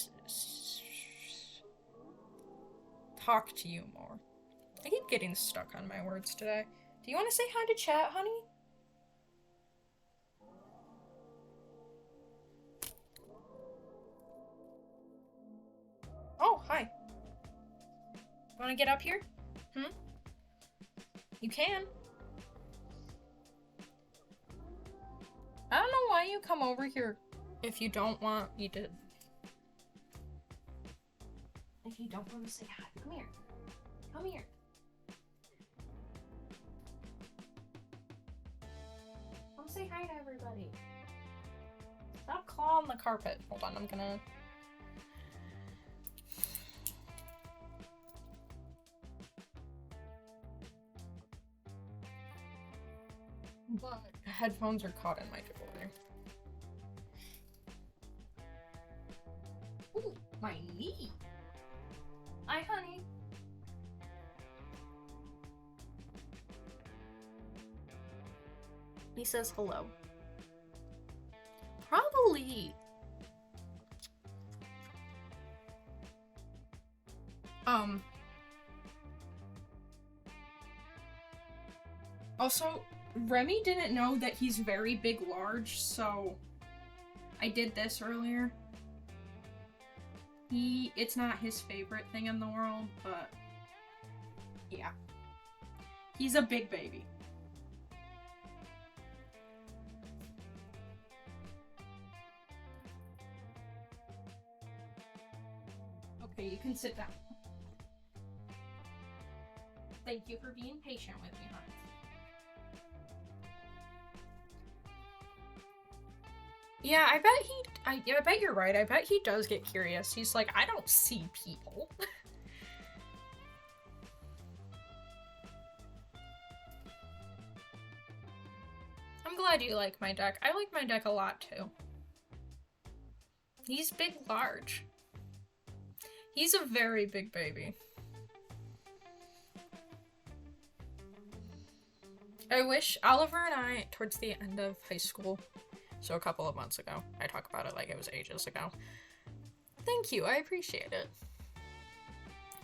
talk to you more. I keep getting stuck on my words today. Do you want to say hi to chat, honey? Oh, hi. Want to get up here? You can. I don't know why you come over here if you don't want you to. If you don't want to say hi, come here. Come here. Come say hi to everybody. Stop clawing the carpet. Hold on, I'm gonna. But headphones are caught in my jewelry. Ooh, my knee. Hi, honey. He says hello. Really? Also, Remy didn't know that he's very big large, so I did this earlier. It's not his favorite thing in the world, but yeah. He's a big baby. Okay, you can sit down. Thank you for being patient with me, hon. Yeah, I bet you're right. I bet he does get curious. He's like, I don't see people. I'm glad you like my deck. I like my deck a lot too. He's big, large. He's a very big baby. I wish Oliver and I, towards the end of high school, so a couple of months ago, I talk about it like it was ages ago. Thank you, I appreciate it.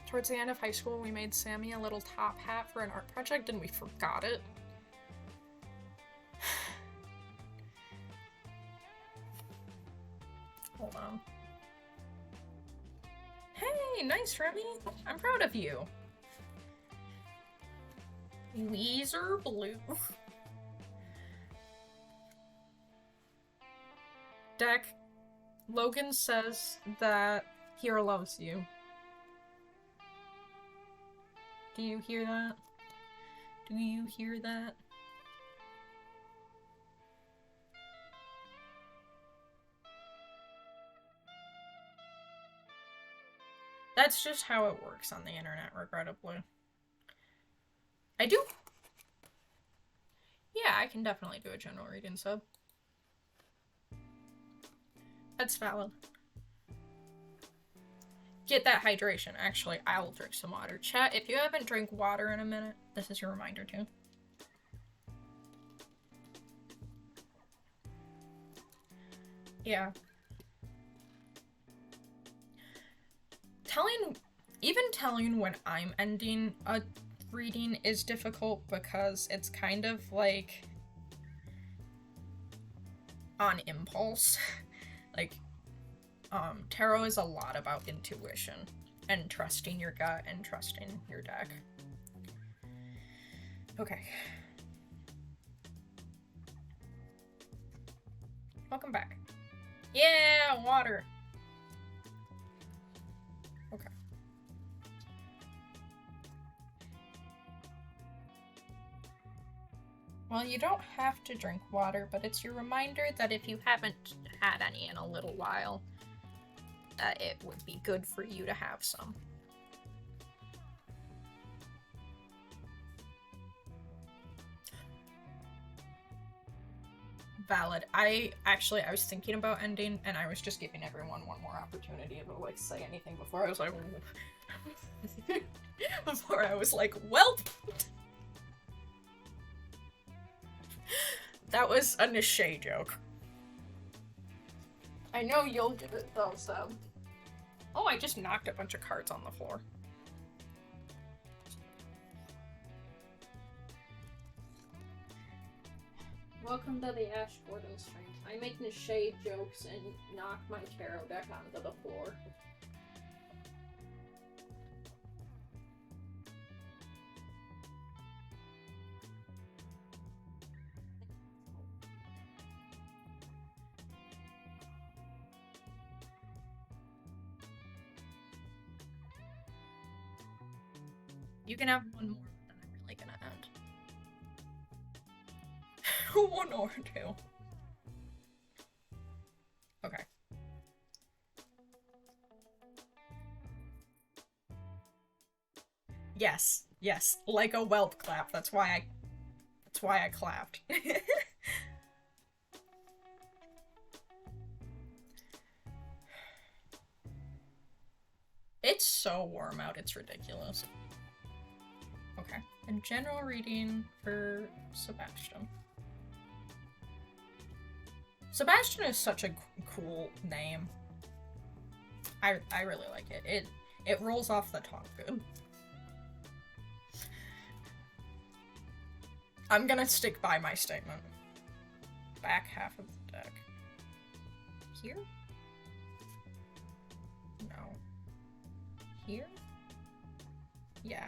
Towards the end of high school, we made Sammy a little top hat for an art project and we forgot it. Hold on. Hey, nice, Remy. I'm proud of you. Weezer Blue. Deck, Logan says that Hero loves you. Do you hear that? Do you hear that? That's just how it works on the internet, regrettably. I do. Yeah, I can definitely do a general reading sub. That's valid. Get that hydration. Actually, I will drink some water. Chat, if you haven't drank water in a minute, this is your reminder too. Yeah. Even telling when I'm ending a reading is difficult because it's kind of like on impulse. Like, tarot is a lot about intuition and trusting your gut and trusting your deck. Okay. Welcome back. Yeah, water. Okay. Well, you don't have to drink water, but it's your reminder that if you haven't had any in a little while, that it would be good for you to have some. Valid. I was thinking about ending, and I was just giving everyone one more opportunity to, like, say anything before I was like... before I was like, well... That was a Nishay joke. I know you'll get it though, so... Oh, I just knocked a bunch of cards on the floor. Welcome to the Ash Gordon stream. I make Nishay jokes and knock my tarot deck onto the floor. You can have one more, but then I'm really gonna end. One or two. Okay. Yes, yes, like a whelp clap. That's why I clapped. It's so warm out, it's ridiculous. Okay, and general reading for Sebastian. Sebastian is such a cool name. I really like it. It rolls off the tongue good. I'm gonna stick by my statement. Back half of the deck. Here? No. Here? Yeah.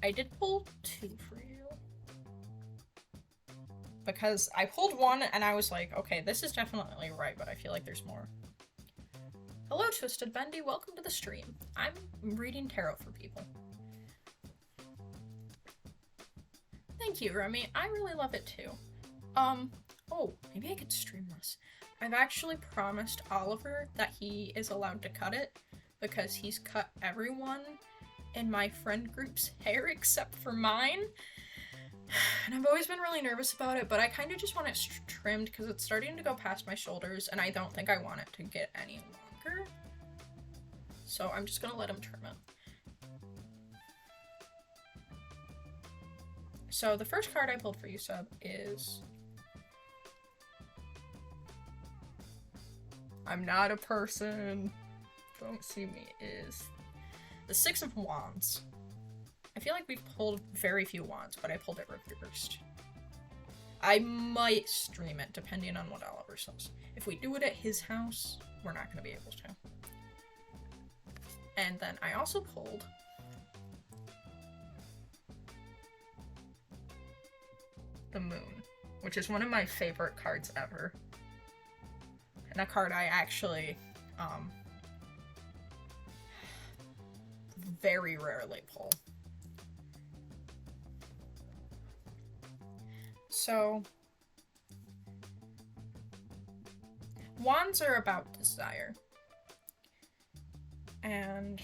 I did pull 2 for you. Because I pulled 1 and I was like, okay, this is definitely right, but I feel like there's more. Hello, Twisted Bendy. Welcome to the stream. I'm reading tarot for people. Thank you, Remy. I really love it too. Oh, maybe I could stream this. I've actually promised Oliver that he is allowed to cut it because he's cut everyone in my friend group's hair except for mine. And I've always been really nervous about it, but I kind of just want it trimmed because it's starting to go past my shoulders and I don't think I want it to get any longer. So I'm just gonna let him trim it. So the first card I pulled for you, Sub, is... I'm not a person. Don't see me. Is the 6 of Wands. I feel like we've pulled very few wands, but I pulled it reversed. I might stream it, depending on what Oliver says. If we do it at his house, we're not going to be able to. And then I also pulled the Moon, which is one of my favorite cards ever. And a card I actually very rarely pull. So, wands are about desire. And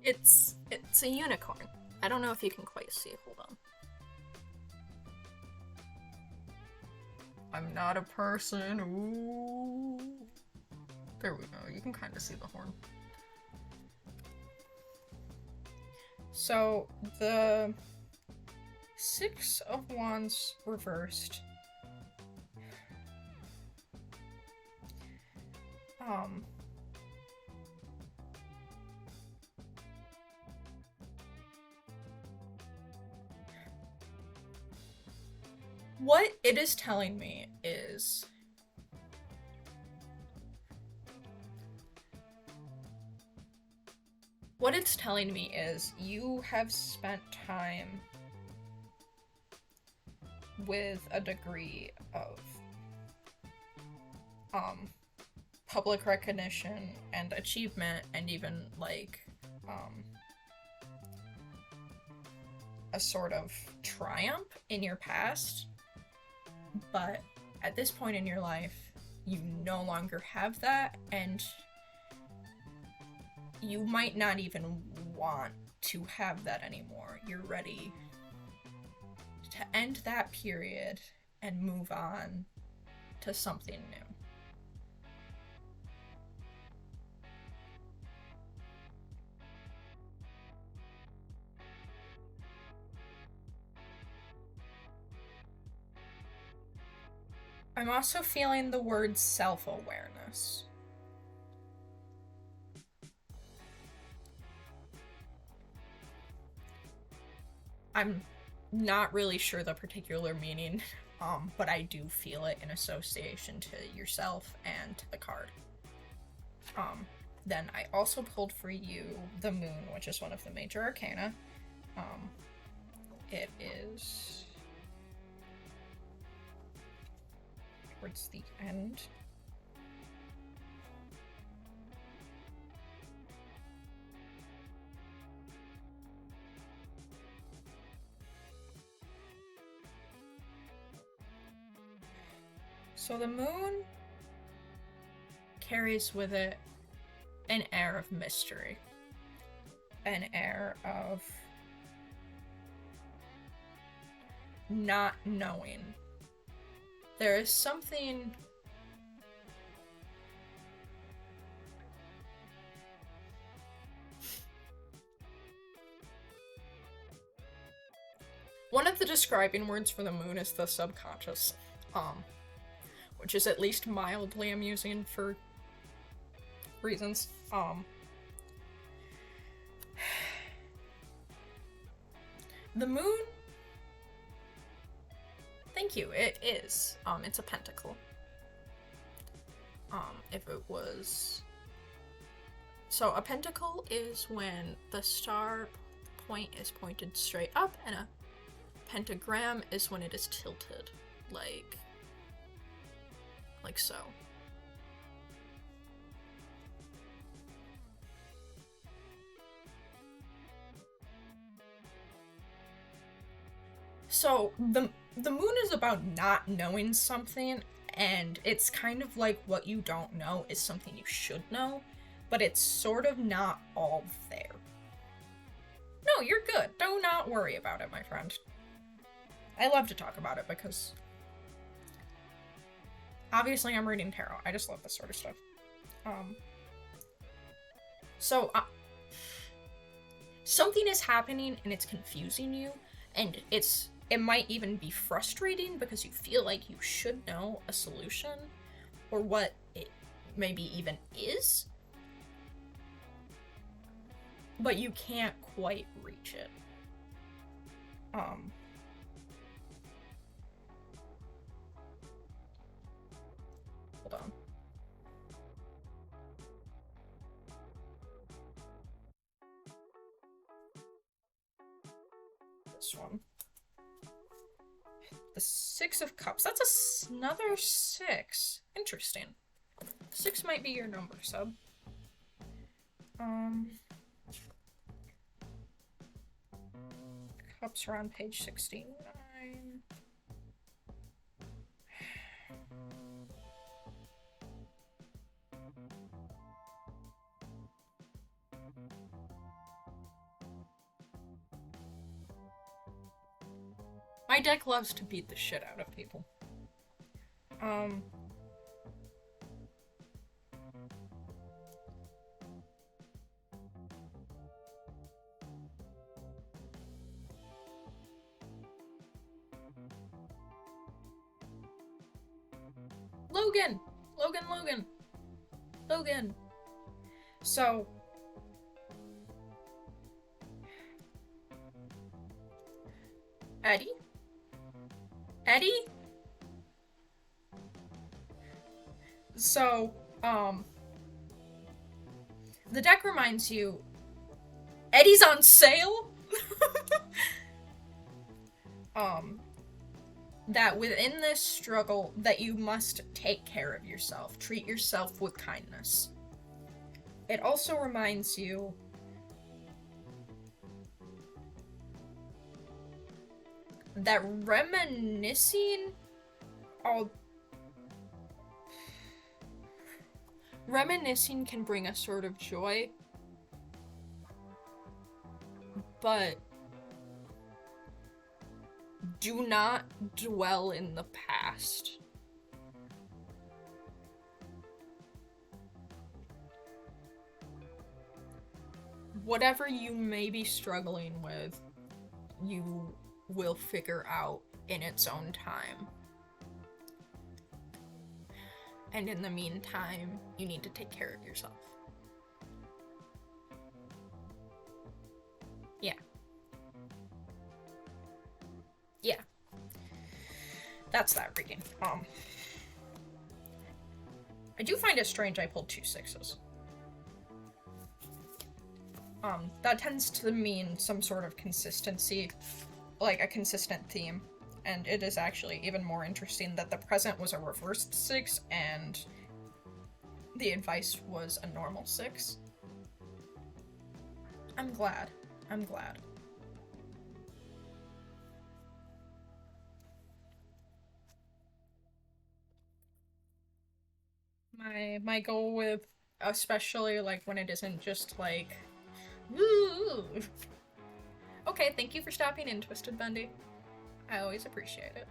it's a unicorn. I don't know if you can quite see. Hold on. I'm not a person. Ooh. There we go. You can kind of see the horn. So the 6 of Wands reversed. What it is telling me is you have spent time with a degree of public recognition and achievement and even like a sort of triumph in your past. But at this point in your life, you no longer have that, and you might not even want to have that anymore. You're ready to end that period and move on to something new. I'm also feeling the word self-awareness. I'm not really sure the particular meaning, but I do feel it in association to yourself and the card. Then I also pulled for you the Moon, which is one of the major arcana. It is towards the end. So the moon carries with it an air of mystery, an air of not knowing. There is something one of the describing words for the moon is the subconscious, which is at least mildly amusing for reasons. The moon, thank you, it is. It's a pentacle. If it was... So a pentacle is when the star point is pointed straight up, and a pentagram is when it is tilted, like so. So the moon is about not knowing something, and it's kind of like what you don't know is something you should know, but it's sort of not all there. No, you're good. Do not worry about it, my friend. I love to talk about it because obviously I'm reading tarot. I just love this sort of stuff. Something is happening and it's confusing you, and it might even be frustrating because you feel like you should know a solution or what it maybe even is, but you can't quite reach it. Hold on. This one. The Six of Cups. That's another 6. Interesting. 6 might be your number, sub. Cups are on page 69. My deck loves to beat the shit out of people. Logan! So... Eddie? So, the deck reminds you, Eddie's on sale? That within this struggle, that you must take care of yourself. Treat yourself with kindness. It also reminds you that reminiscing can bring a sort of joy, but do not dwell in the past. Whatever you may be struggling with, you will figure out in its own time. And in the meantime, you need to take care of yourself. Yeah. Yeah. That's that reading. I do find it strange I pulled 2 6s. That tends to mean some sort of consistency, like a consistent theme, and it is actually even more interesting that the present was a reversed 6 and the advice was a normal 6. I'm glad. my goal with, especially like when it isn't just like, woo. Okay, thank you for stopping in, Twisted Bendy. I always appreciate it.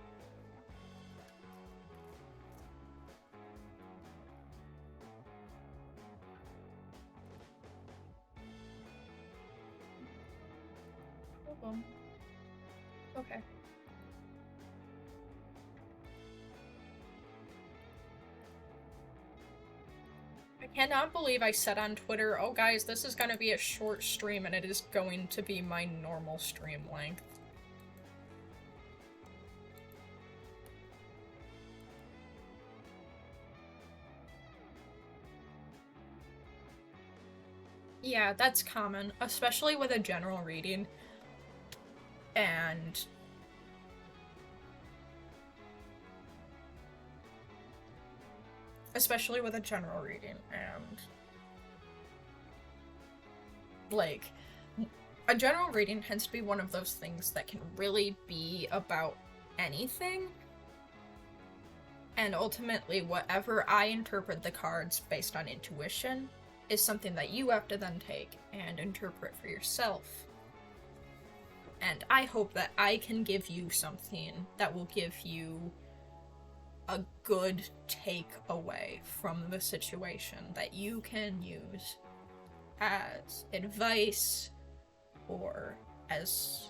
Okay. I cannot believe I said on Twitter, oh guys, this is gonna be a short stream and it is going to be my normal stream length. Yeah, that's common, especially with a general reading. And especially with a general reading, and like a general reading tends to be one of those things that can really be about anything, and ultimately whatever I interpret the cards based on intuition is something that you have to then take and interpret for yourself. And I hope that I can give you something that will give you a good takeaway from the situation that you can use as advice or as...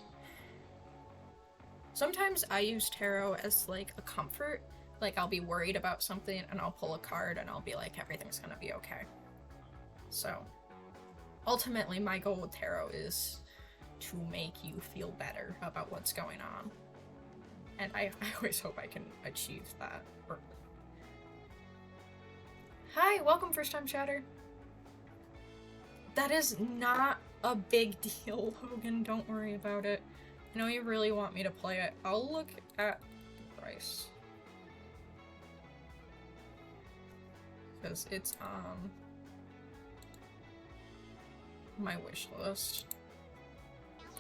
Sometimes I use tarot as like a comfort. Like I'll be worried about something and I'll pull a card and I'll be like, everything's gonna be okay. So ultimately my goal with tarot is to make you feel better about what's going on. And I always hope I can achieve that. Hi, welcome first time chatter. That is not a big deal, Hogan, don't worry about it. I know you really want me to play it. I'll look at the price. Because it's my wish list.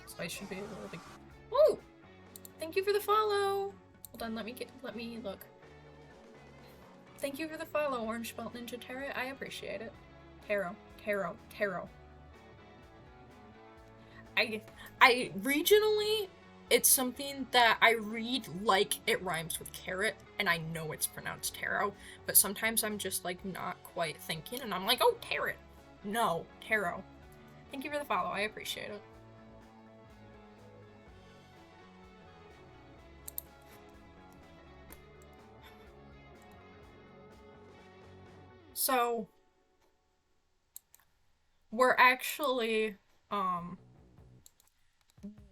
So I should be able to... Woo! Thank you for the follow! Hold on, let me look. Thank you for the follow, Orange Belt Ninja Tarot. I appreciate it. Tarot. I regionally, it's something that I read like it rhymes with carrot, and I know it's pronounced tarot, but sometimes I'm just like not quite thinking, and I'm like, oh, tarot. No, tarot. Thank you for the follow. I appreciate it. So, we're actually,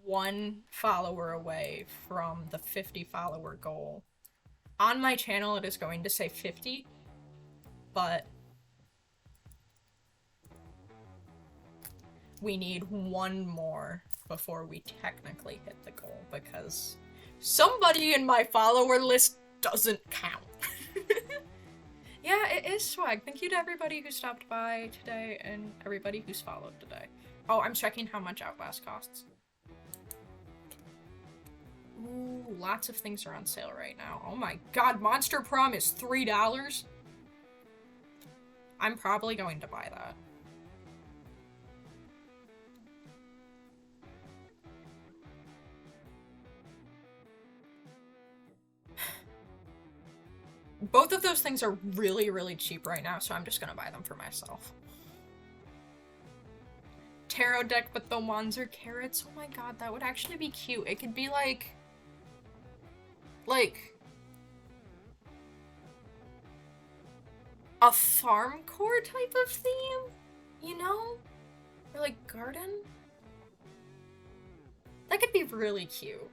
one follower away from the 50 follower goal. On my channel, it is going to say 50, but we need one more before we technically hit the goal, because somebody in my follower list doesn't count. Yeah, it is swag. Thank you to everybody who stopped by today and everybody who's followed today. Oh, I'm checking how much Outlast costs. Ooh, lots of things are on sale right now. Oh my god, Monster Prom is $3? I'm probably going to buy that. Both of those things are really, really cheap right now, so I'm just gonna buy them for myself. Tarot deck, but the wands are carrots. Oh my god, that would actually be cute. It could be like a farm core type of theme, you know? Or like garden? That could be really cute.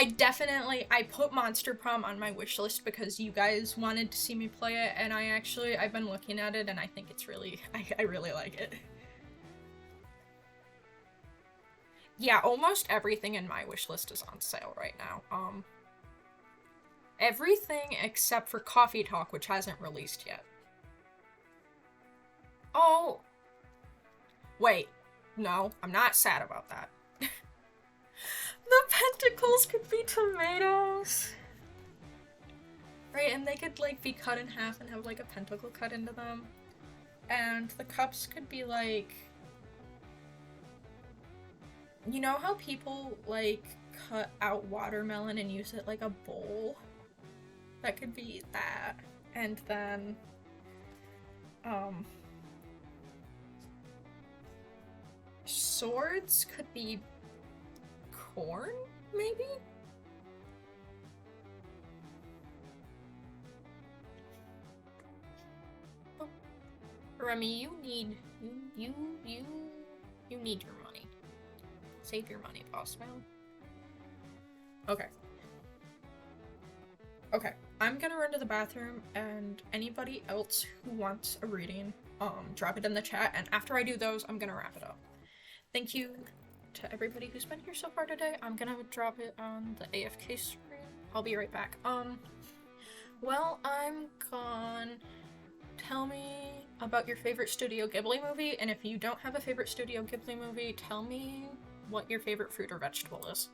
I put Monster Prom on my wish list because you guys wanted to see me play it, and I've been looking at it and I think it's really, I really like it. Yeah, almost everything in my wish list is on sale right now. Everything except for Coffee Talk, which hasn't released yet. Oh. Wait. No, I'm not sad about that. The pentacles could be tomatoes. Right, and they could, like, be cut in half and have, like, a pentacle cut into them. And the cups could be, like... You know how people, like, cut out watermelon and use it like a bowl? That could be that. And then... Swords could be... corn, maybe? Remy, you need your money. Save your money, boss man. Okay. Okay, I'm gonna run to the bathroom, and anybody else who wants a reading, drop it in the chat, and after I do those, I'm gonna wrap it up. Thank you to everybody who's been here so far today. I'm gonna drop it on the AFK screen. I'll be right back. Well, I'm gone. Tell me about your favorite Studio Ghibli movie, and if you don't have a favorite Studio Ghibli movie, tell me what your favorite fruit or vegetable is.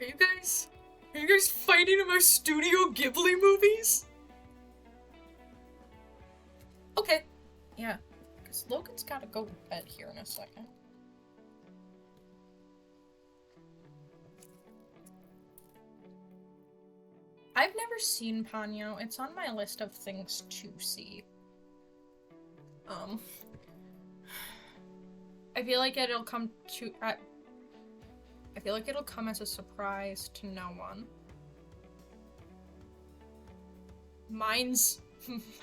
Are you guys fighting about Studio Ghibli movies? Okay. Yeah. Because Logan's gotta go to bed here in a second. I've never seen Ponyo. It's on my list of things to see. I feel like it'll come to... I feel like it'll come as a surprise to no one. Mine's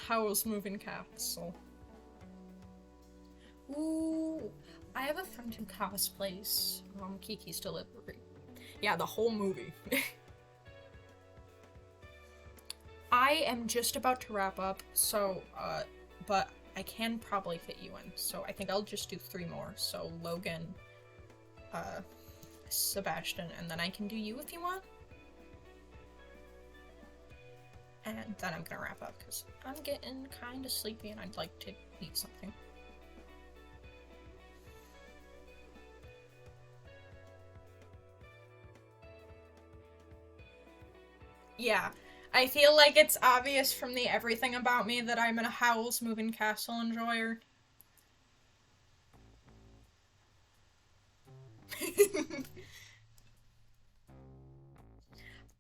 Howl's Moving Castle. Ooh, I have a friend who cosplays Kiki's Delivery. Yeah, the whole movie. I am just about to wrap up, so, but I can probably fit you in, so I think I'll just do 3 more. So Logan, Sebastian, and then I can do you if you want. and then I'm gonna wrap up because I'm getting kind of sleepy and I'd like to eat something. Yeah, I feel like it's obvious from the everything about me that I'm a Howl's Moving Castle enjoyer.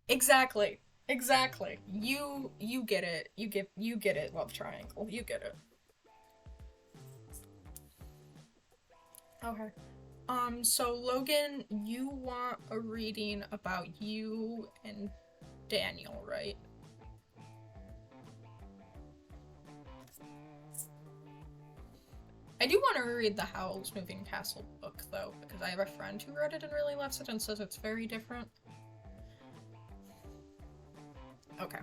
Exactly. Exactly. You get it. You get it, love triangle. You get it. Okay. So Logan, you want a reading about you and Daniel, right? I do want to read the Howl's Moving Castle book, though, because I have a friend who read it and really loves it and says it's very different. Okay.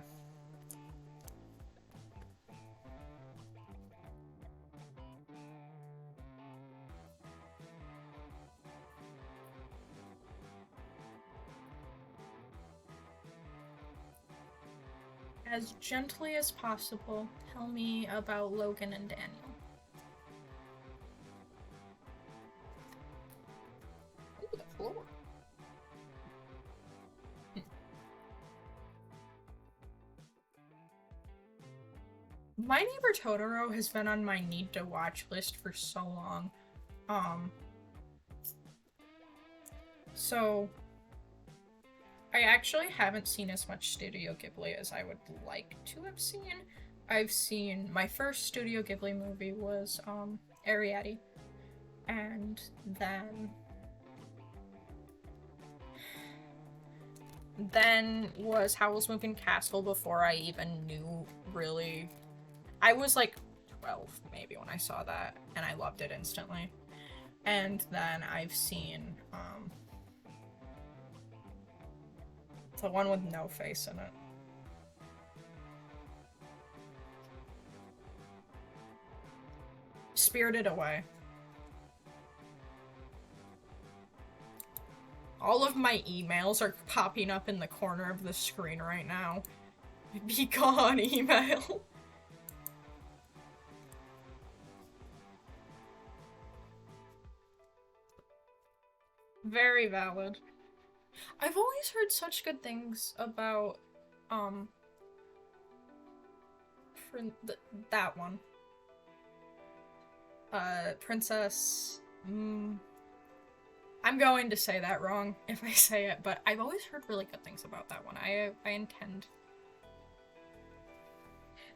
As gently as possible, tell me about Logan and Daniel. Ooh, the floor. My Neighbor Totoro has been on my need to watch list for so long. So I actually haven't seen as much Studio Ghibli as I would like to have seen. I've seen my first Studio Ghibli movie was Arrietty, and then was Howl's Moving Castle before I even knew really. I was like 12 maybe when I saw that, and I loved it instantly. And then I've seen the one with no face in it. Spirited Away. All of my emails are popping up in the corner of the screen right now. Be gone, email. Very valid. I've always heard such good things about, that one. Princess... I'm going to say that wrong if I say it, but I've always heard really good things about that one. I intend...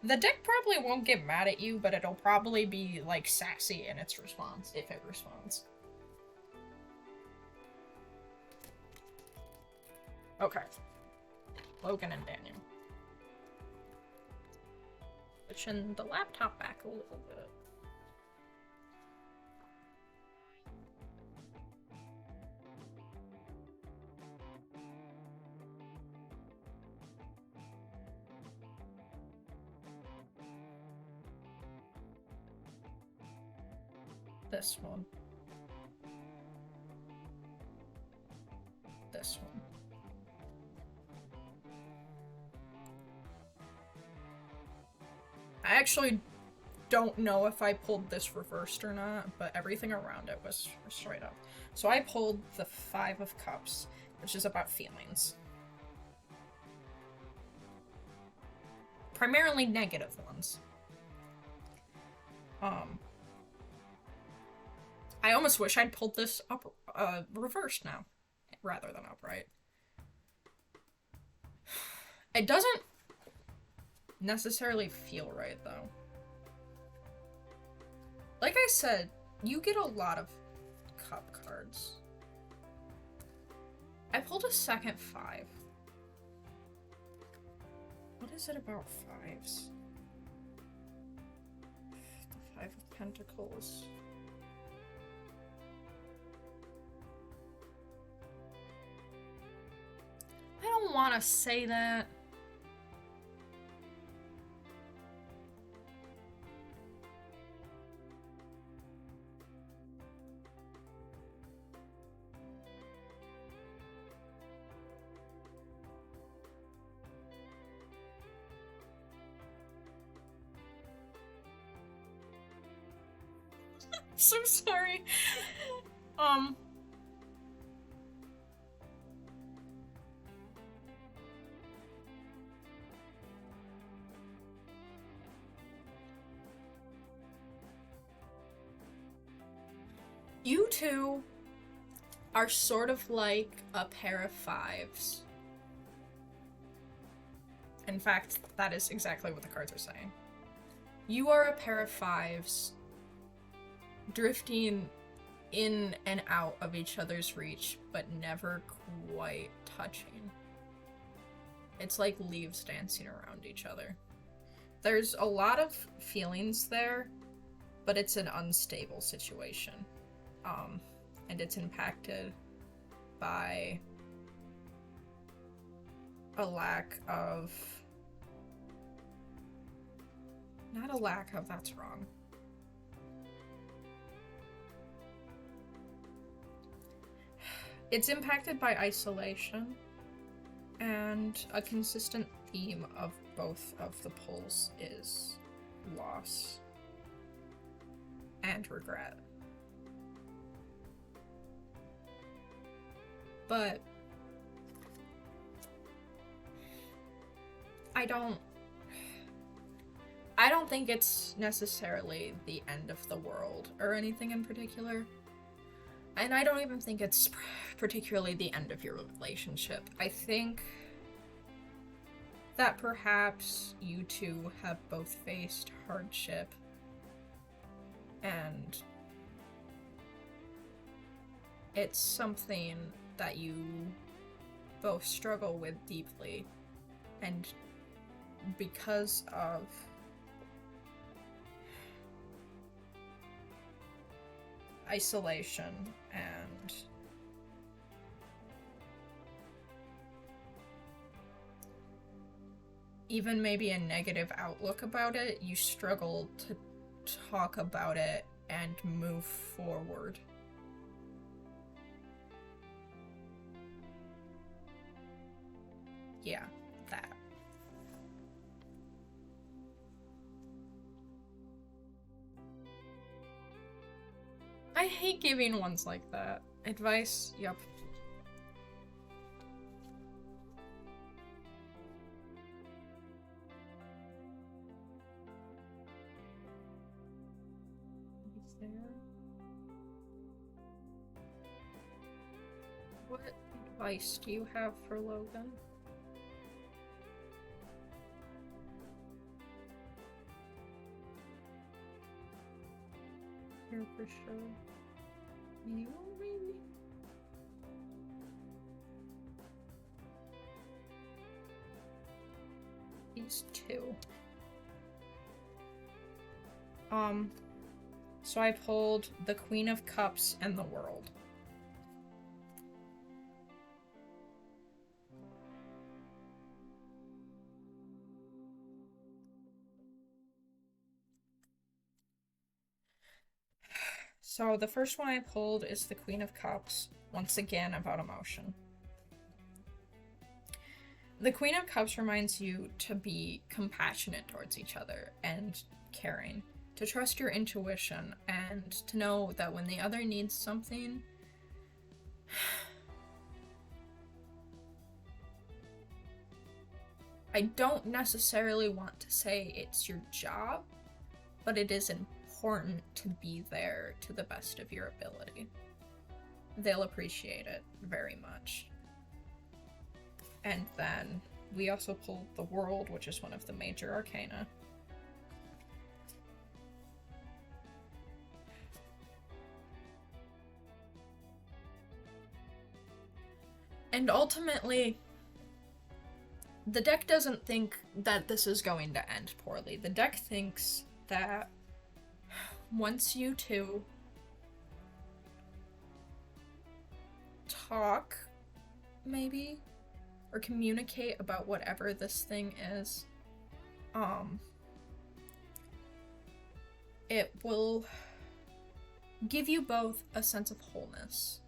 The deck probably won't get mad at you, but it'll probably be, like, sassy in its response, if it responds. Okay. Logan and Daniel. Switching the laptop back a little bit. This one. This one. I actually don't know if I pulled this reversed or not, but everything around it was straight up. So I pulled the Five of Cups, which is about feelings. Primarily negative ones. I almost wish I'd pulled this up, reversed now, rather than upright. It doesn't necessarily feel right, though. Like I said, you get a lot of cup cards. I pulled a second five. What is it about fives? The Five of Pentacles. I don't want to say that. so sorry. You two are sort of like a pair of fives. In fact, that is exactly what the cards are saying. You are a pair of fives, drifting in and out of each other's reach, but never quite touching. It's like leaves dancing around each other. There's a lot of feelings there, but it's an unstable situation. And it's impacted by a lack of... Not a lack of, that's wrong. It's impacted by isolation, and a consistent theme of both of the pulls is loss and regret. But I don't think it's necessarily the end of the world or anything in particular. And I don't even think it's particularly the end of your relationship. I think that perhaps you two have both faced hardship and it's something that you both struggle with deeply, and because of isolation and even maybe a negative outlook about it, you struggle to talk about it and move forward. Yeah, that. I hate giving ones like that. Advice, yep. Is there? What advice do you have for Logan? Here for sure. You maybe? These two. So I pulled the Queen of Cups and the World. So the first one I pulled is the Queen of Cups, once again about emotion. The Queen of Cups reminds you to be compassionate towards each other and caring, to trust your intuition, and to know that when the other needs something, I don't necessarily want to say it's your job, but it is important to be there to the best of your ability. They'll appreciate it very much. And then we also pulled the World, which is one of the major arcana. And ultimately, the deck doesn't think that this is going to end poorly. The deck thinks that once you two talk, maybe, or communicate about whatever this thing is, it will give you both a sense of wholeness,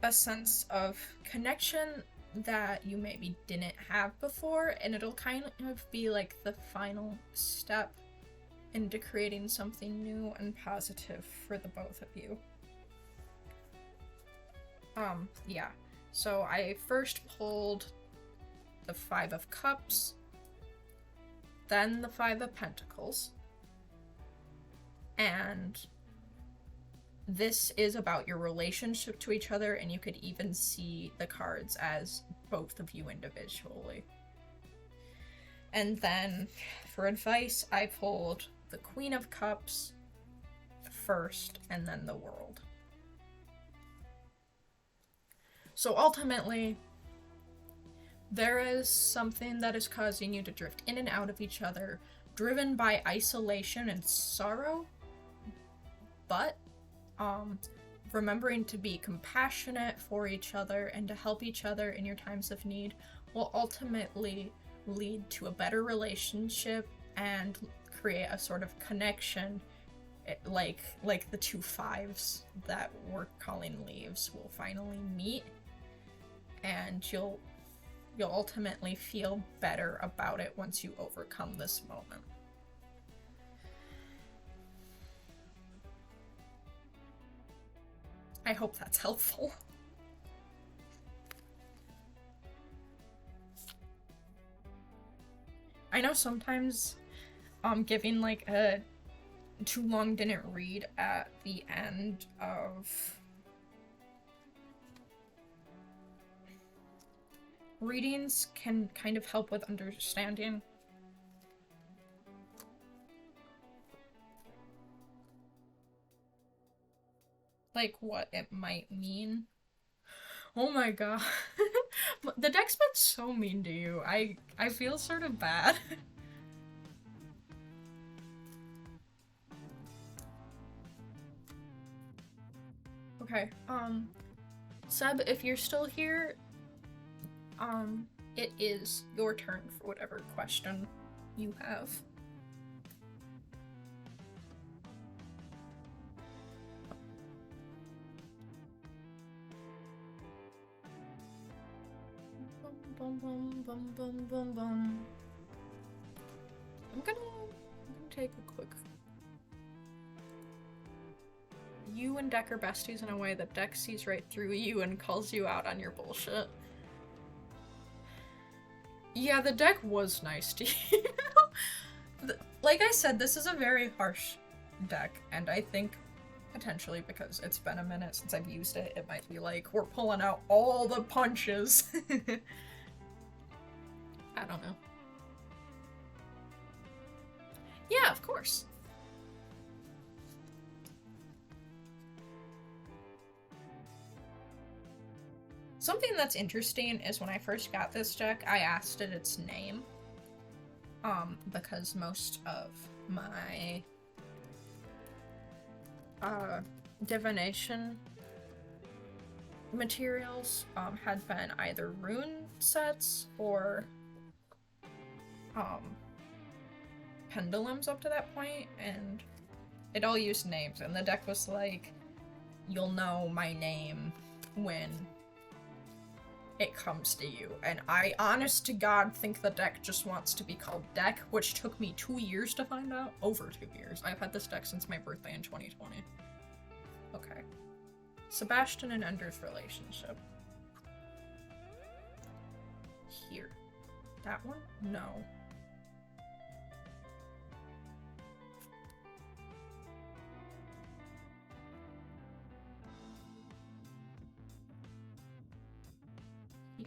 a sense of connection that you maybe didn't have before, and it'll kind of be like the final step into creating something new and positive for the both of you. Yeah. So I first pulled the Five of Cups, then the Five of Pentacles, and this is about your relationship to each other, and you could even see the cards as both of you individually. And then for advice, I pulled the Queen of Cups first, and then the World. So ultimately, there is something that is causing you to drift in and out of each other, driven by isolation and sorrow, but remembering to be compassionate for each other and to help each other in your times of need will ultimately lead to a better relationship and create a sort of connection, like the two fives that we're calling leaves will finally meet, and you'll ultimately feel better about it once you overcome this moment. I hope that's helpful. I know sometimes giving like a too long didn't read at the end of readings can kind of help with understanding. Like what it might mean. Oh my god. The deck's been so mean to you. I feel sort of bad. Okay, Seb, if you're still here, it is your turn for whatever question you have. Bum, bum, bum, bum, bum, bum. I'm gonna take a quick... You and Deck are besties in a way that Deck sees right through you and calls you out on your bullshit. Yeah, the deck was nice to you. Like I said, this is a very harsh deck, and I think potentially because it's been a minute since I've used it, it might be like, we're pulling out all the punches. I don't know. Yeah, of course. Something that's interesting is when I first got this deck, I asked it its name. Because most of my divination materials had been either rune sets or pendulums up to that point, and it all used names, and the deck was like, you'll know my name when it comes to you. And I, honest to God, think the deck just wants to be called Deck, which took me 2 years to find out. Over 2 years. I've had this deck since my birthday in 2020. Okay. Sebastian and Ender's relationship. Here. That one? No.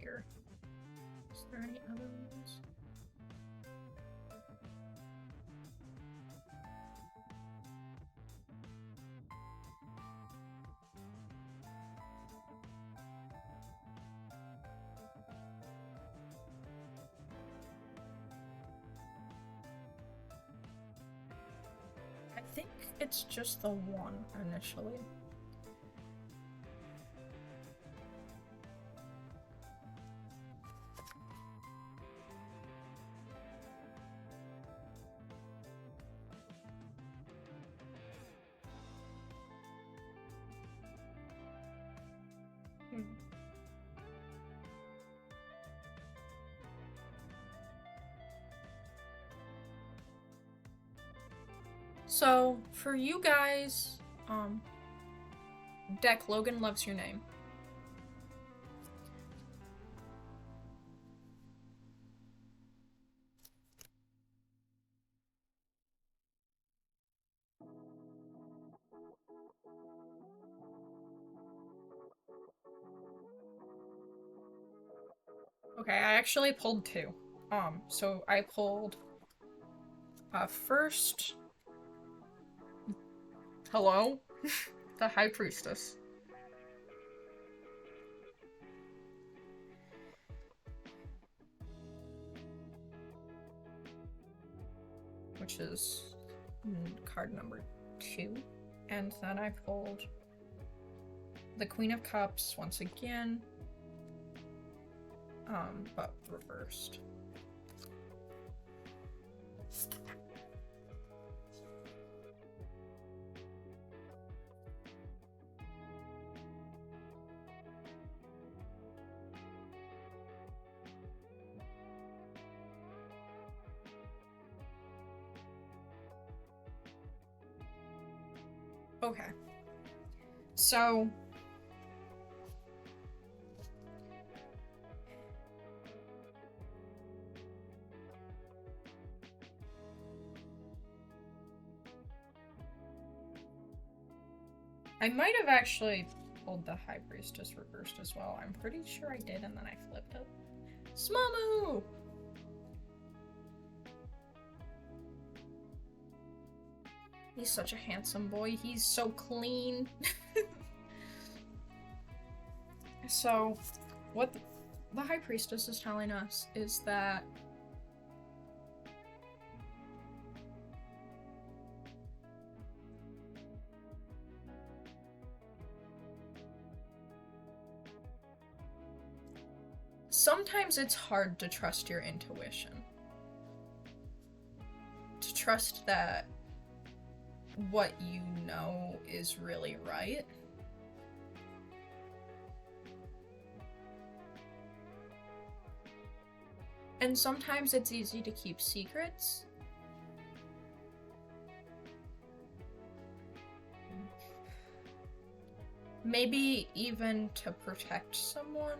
Here. Is there any other ones? I think it's just the one initially. So, for you guys, Deck, Logan loves your name. Okay, I actually pulled two. So I pulled first, hello, the High Priestess. Which is card number 2. And then I pulled the Queen of Cups once again, but reversed. Okay. So I might have actually pulled the High Priestess reversed as well. I'm pretty sure I did, and then I flipped it. Smamu! He's such a handsome boy. He's so clean. So, what the High Priestess is telling us is that sometimes it's hard to trust your intuition. To trust that what you know is really right. And sometimes it's easy to keep secrets. Maybe even to protect someone,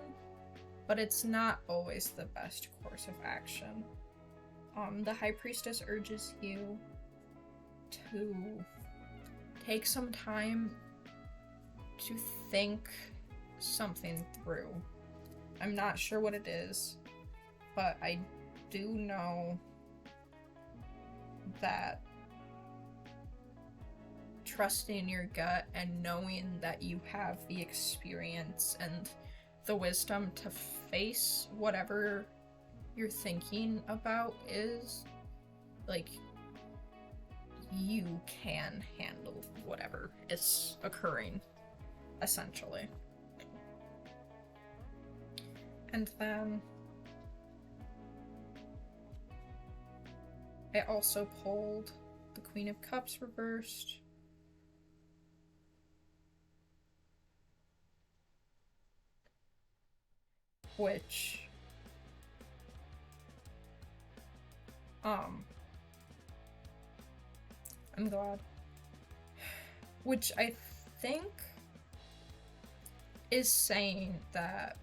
but it's not always the best course of action. The High Priestess urges you to take some time to think something through. I'm not sure what it is, but I do know that trusting your gut and knowing that you have the experience and the wisdom to face whatever you're thinking about is, like, you can handle whatever is occurring, essentially. And then I also pulled the Queen of Cups reversed. Which, I'm glad. Which I think is saying that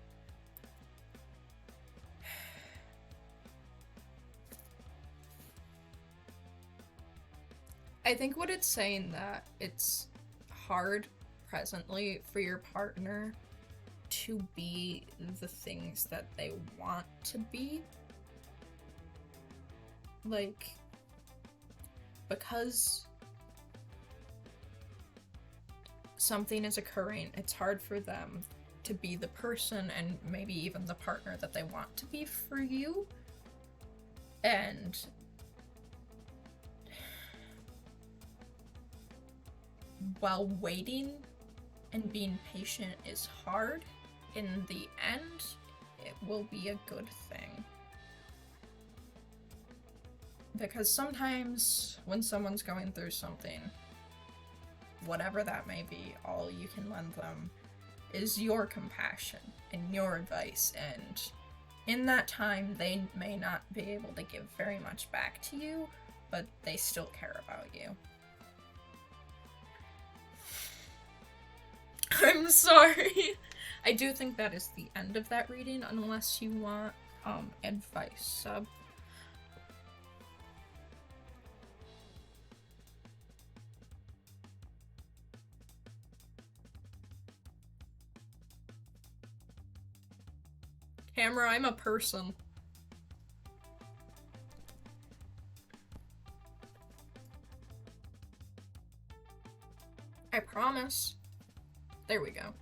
I think what it's saying that it's hard presently for your partner to be the things that they want to be. Like, because something is occurring, it's hard for them to be the person and maybe even the partner that they want to be for you. And while waiting and being patient is hard, in the end, it will be a good thing. Because sometimes when someone's going through something, whatever that may be, all you can lend them is your compassion and your advice, and in that time they may not be able to give very much back to you, but they still care about you. I'm sorry. I do think that is the end of that reading, unless you want advice, sub. Camera, I'm a person. I promise. There we go.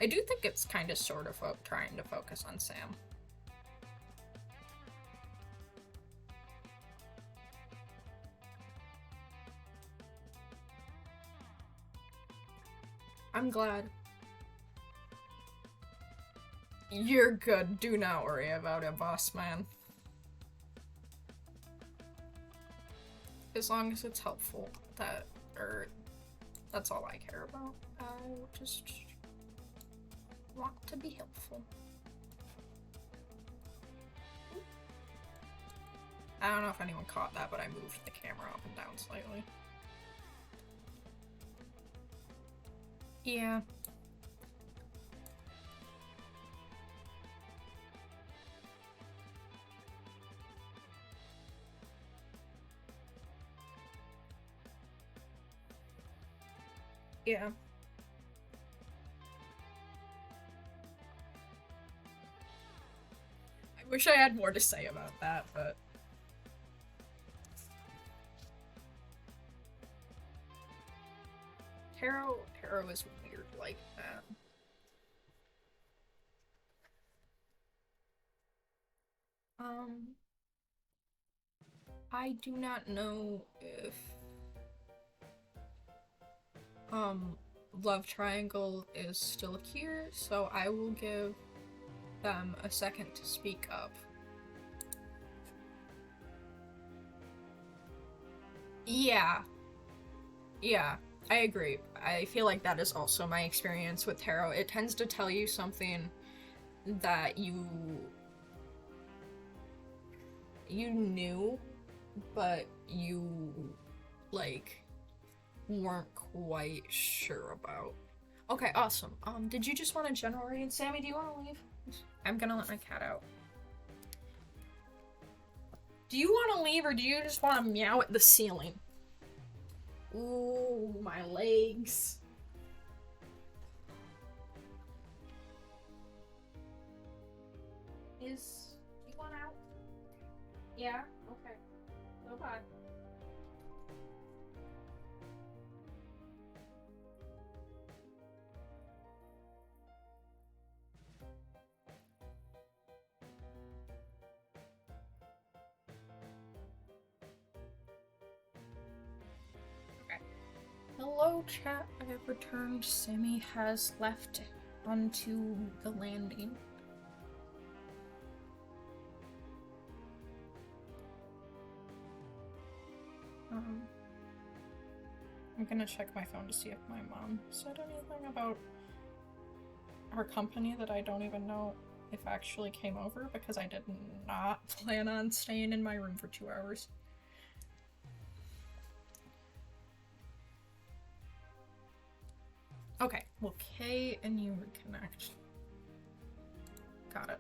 I do think it's kind of sort of trying to focus on Sam. I'm glad. You're good. Do not worry about it, boss man. As long as it's helpful, that's all I care about. I just want to be helpful. I don't know if anyone caught that, but I moved the camera up and down slightly. Yeah. Yeah. I wish I had more to say about that, but... Tarot is weird like that. I do not know if Love Triangle is still here, so I will give them a second to speak up. Yeah, I agree. I feel like that is also my experience with tarot. It tends to tell you something that you knew, but you, like, weren't quite sure about. Okay, awesome. Did you just want a general read? Sammy, do you want to leave? I'm gonna let my cat out. Do you want to leave, or do you just want to meow at the ceiling? Ooh, my legs. You want out? Yeah? Okay. Bye-bye. Hello, chat. I have returned. Sammy has left onto the landing. I'm gonna check my phone to see if my mom said anything about her company that I don't even know if actually came over, because I did not plan on staying in my room for 2 hours. Okay, well, Kay and you reconnect. Got it.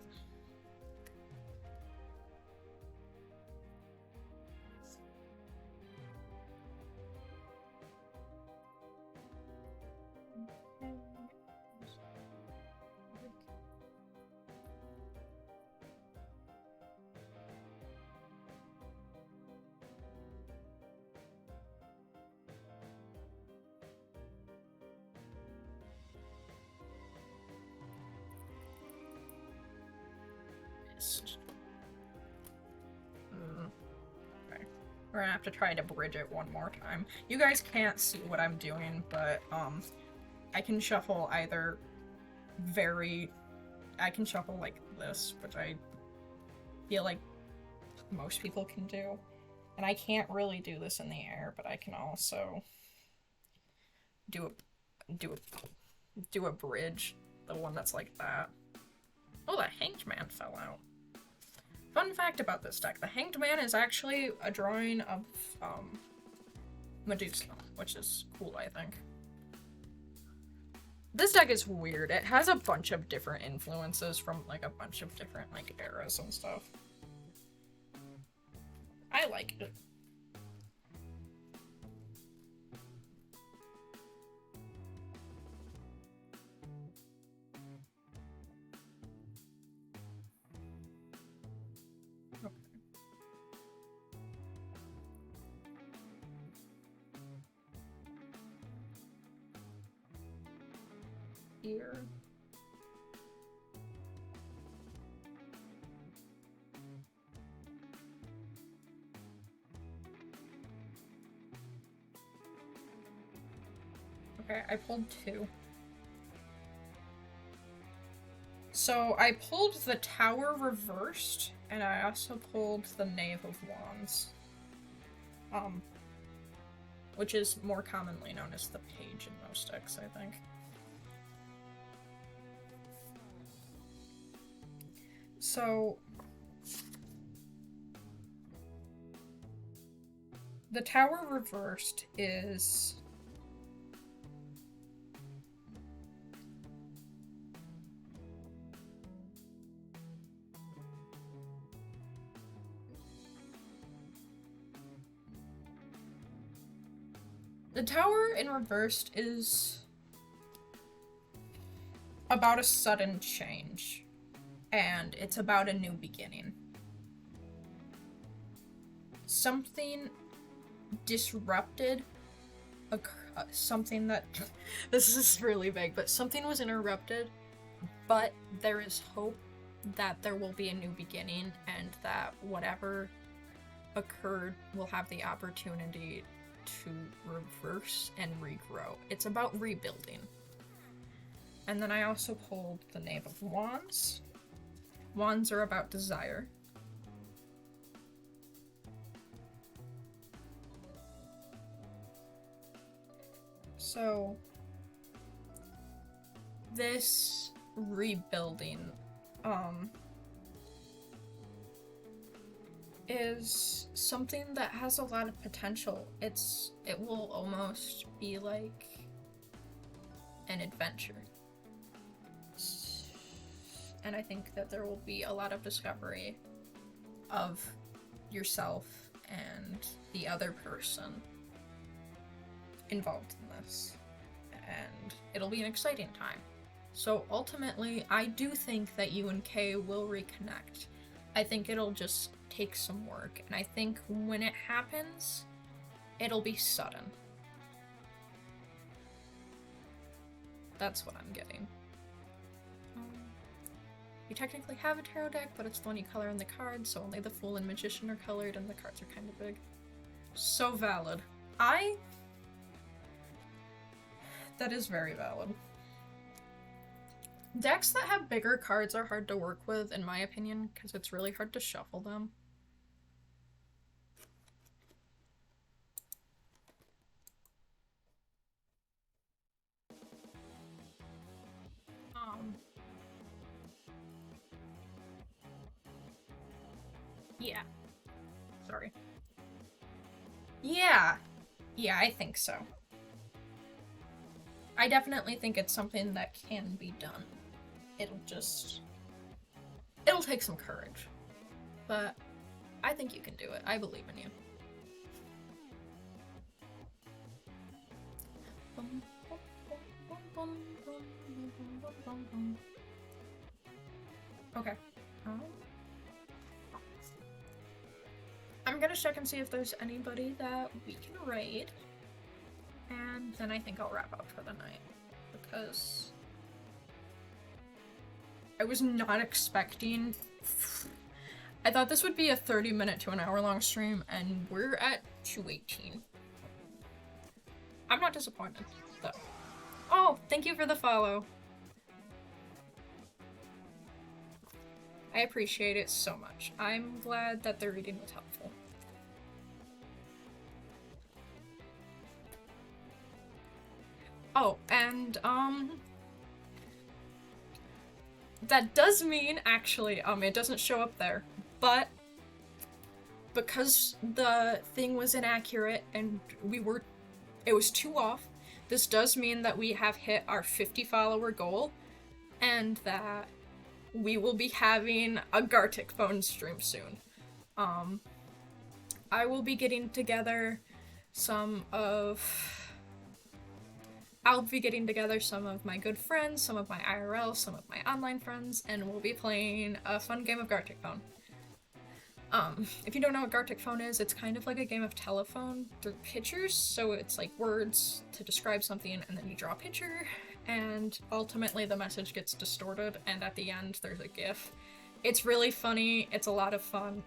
Okay. We're gonna have to try to bridge it one more time. You guys can't see what I'm doing, but I can shuffle either I can shuffle like this, which I feel like most people can do. And I can't really do this in the air, but I can also do a bridge, the one that's like that. Oh, the Hanged Man fell out. Fun fact about this deck, the Hanged Man is actually a drawing of Medusa, which is cool, I think. This deck is weird. It has a bunch of different influences from, like, a bunch of different, like, eras and stuff. I like it. Okay. Here. Okay, I pulled 2. So I pulled the Tower reversed, and I also pulled the Knave of Wands. Which is more commonly known as the Page in most decks, I think. So the Tower reversed is the Tower in reversed is about a sudden change, and it's about a new beginning. Something disrupted, something that, this is really vague, but something was interrupted, but there is hope that there will be a new beginning, and that whatever occurred will have the opportunity to reverse and regrow. It's about rebuilding. And then I also pulled the Knave of Wands. Wands are about desire. So this rebuilding is something that has a lot of potential. It will almost be like an adventure. And I think that there will be a lot of discovery of yourself and the other person involved in this. And it'll be an exciting time. So ultimately, I do think that you and Kay will reconnect. I think it'll just take some work, and I think when it happens, it'll be sudden. That's what I'm getting. You technically have a tarot deck, but it's the one you color in the cards, so only the Fool and Magician are colored, and the cards are kind of big. So valid. That is very valid. Decks that have bigger cards are hard to work with, in my opinion, because it's really hard to shuffle them. Yeah. Sorry. Yeah, I think so. I definitely think it's something that can be done. It'll take some courage. But I think you can do it. I believe in you. Okay. I'm gonna check and see if there's anybody that we can raid. And then I think I'll wrap up for the night. Because I was not expecting... I thought this would be a 30-minute to an hour-long stream, and we're at 2:18. I'm not disappointed, though. Oh, thank you for the follow. I appreciate it so much. I'm glad that the reading was helpful. Oh, and, that does mean, actually, it doesn't show up there, but because the thing was inaccurate and it was 2 off, This does mean that we have hit our 50 follower goal, and that we will be having a Gartic phone stream soon. I will be getting together I'll be getting together some of my good friends, some of my IRL, some of my online friends, and we'll be playing a fun game of Gartic Phone. If you don't know what Gartic Phone is, it's kind of like a game of telephone through pictures, so it's like words to describe something, and then you draw a picture, and ultimately the message gets distorted, and at the end there's a GIF. It's really funny, it's a lot of fun,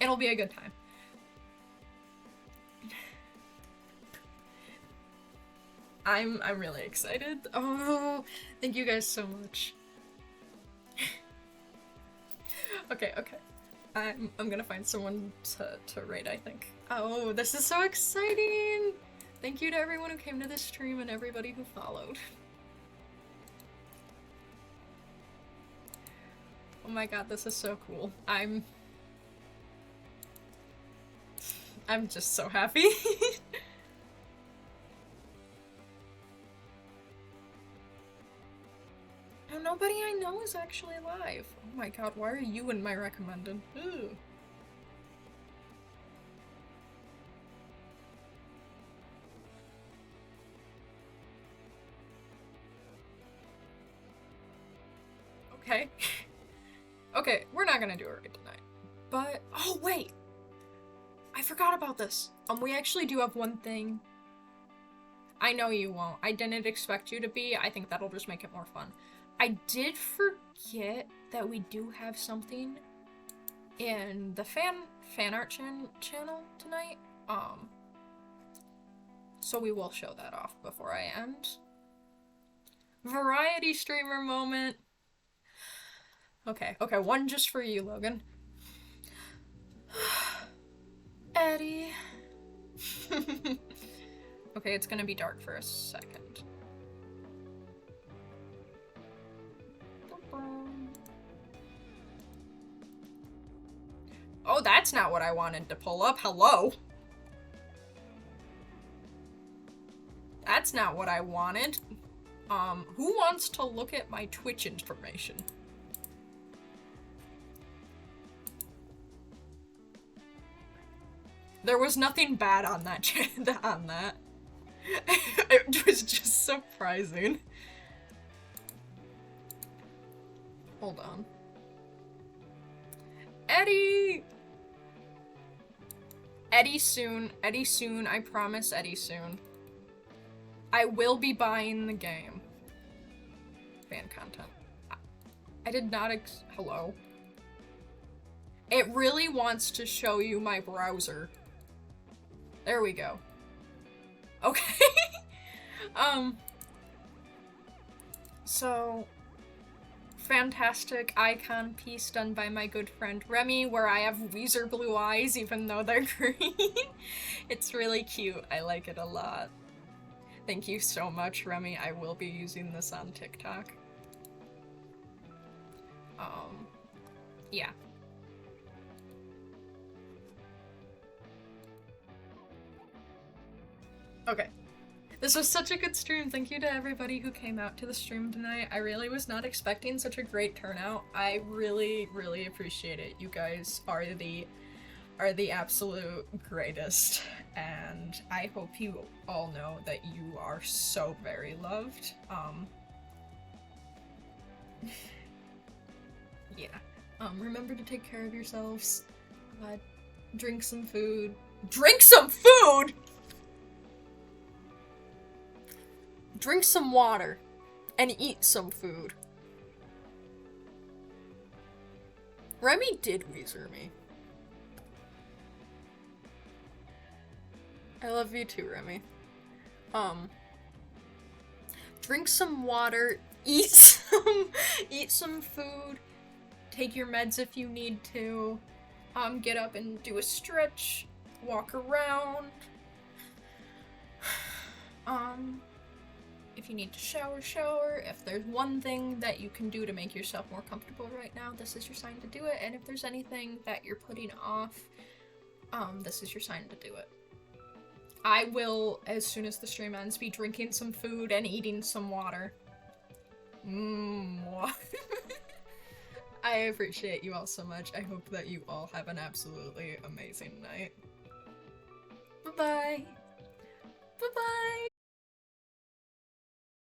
it'll be a good time. I'm really excited. Oh, thank you guys so much. Okay. I'm gonna find someone to raid, I think. Oh, this is so exciting! Thank you to everyone who came to this stream and everybody who followed. Oh my god, this is so cool. I'm just so happy. Oh, nobody I know is actually alive. Oh my god, why are you in my recommended? Ooh. Okay. Okay, we're not gonna do it right tonight. But, oh wait! I forgot about this. We actually do have one thing. I know you won't. I didn't expect you to be. I think that'll just make it more fun. I did forget that we do have something in the fan art channel tonight. So we will show that off before I end. Variety streamer moment. Okay, one just for you, Logan. Eddie. Okay, it's gonna be dark for a second. Oh, that's not what I wanted to pull up. Hello. That's not what I wanted. Who wants to look at my Twitch information? There was nothing bad on that on that. It was just surprising. Hold on. Eddie! Eddie soon, I promise Eddie soon. I will be buying the game. Fan content. I did not hello? It really wants to show you my browser. There we go. Okay. So, fantastic icon piece done by my good friend Remy, where I have Weezer blue eyes even though they're green. It's really cute. I like it a lot. Thank you so much, Remy. I will be using this on TikTok. Yeah. Okay. This was such a good stream. Thank you to everybody who came out to the stream tonight. I really was not expecting such a great turnout. I really, really appreciate it. You guys are the absolute greatest, and I hope you all know that you are so very loved. Yeah. Remember to take care of yourselves. Drink some food. Drink some food?! Drink some water. And eat some food. Remy did Weezer me. I love you too, Remy. Drink some water, eat some food, take your meds if you need to, get up and do a stretch, walk around, if you need to shower. If there's one thing that you can do to make yourself more comfortable right now, this is your sign to do it, and if there's anything that you're putting off, this is your sign to do it. I will, as soon as the stream ends, be drinking some food and eating some water. I appreciate you all so much. I hope that you all have an absolutely amazing night. Bye-bye. Bye-bye.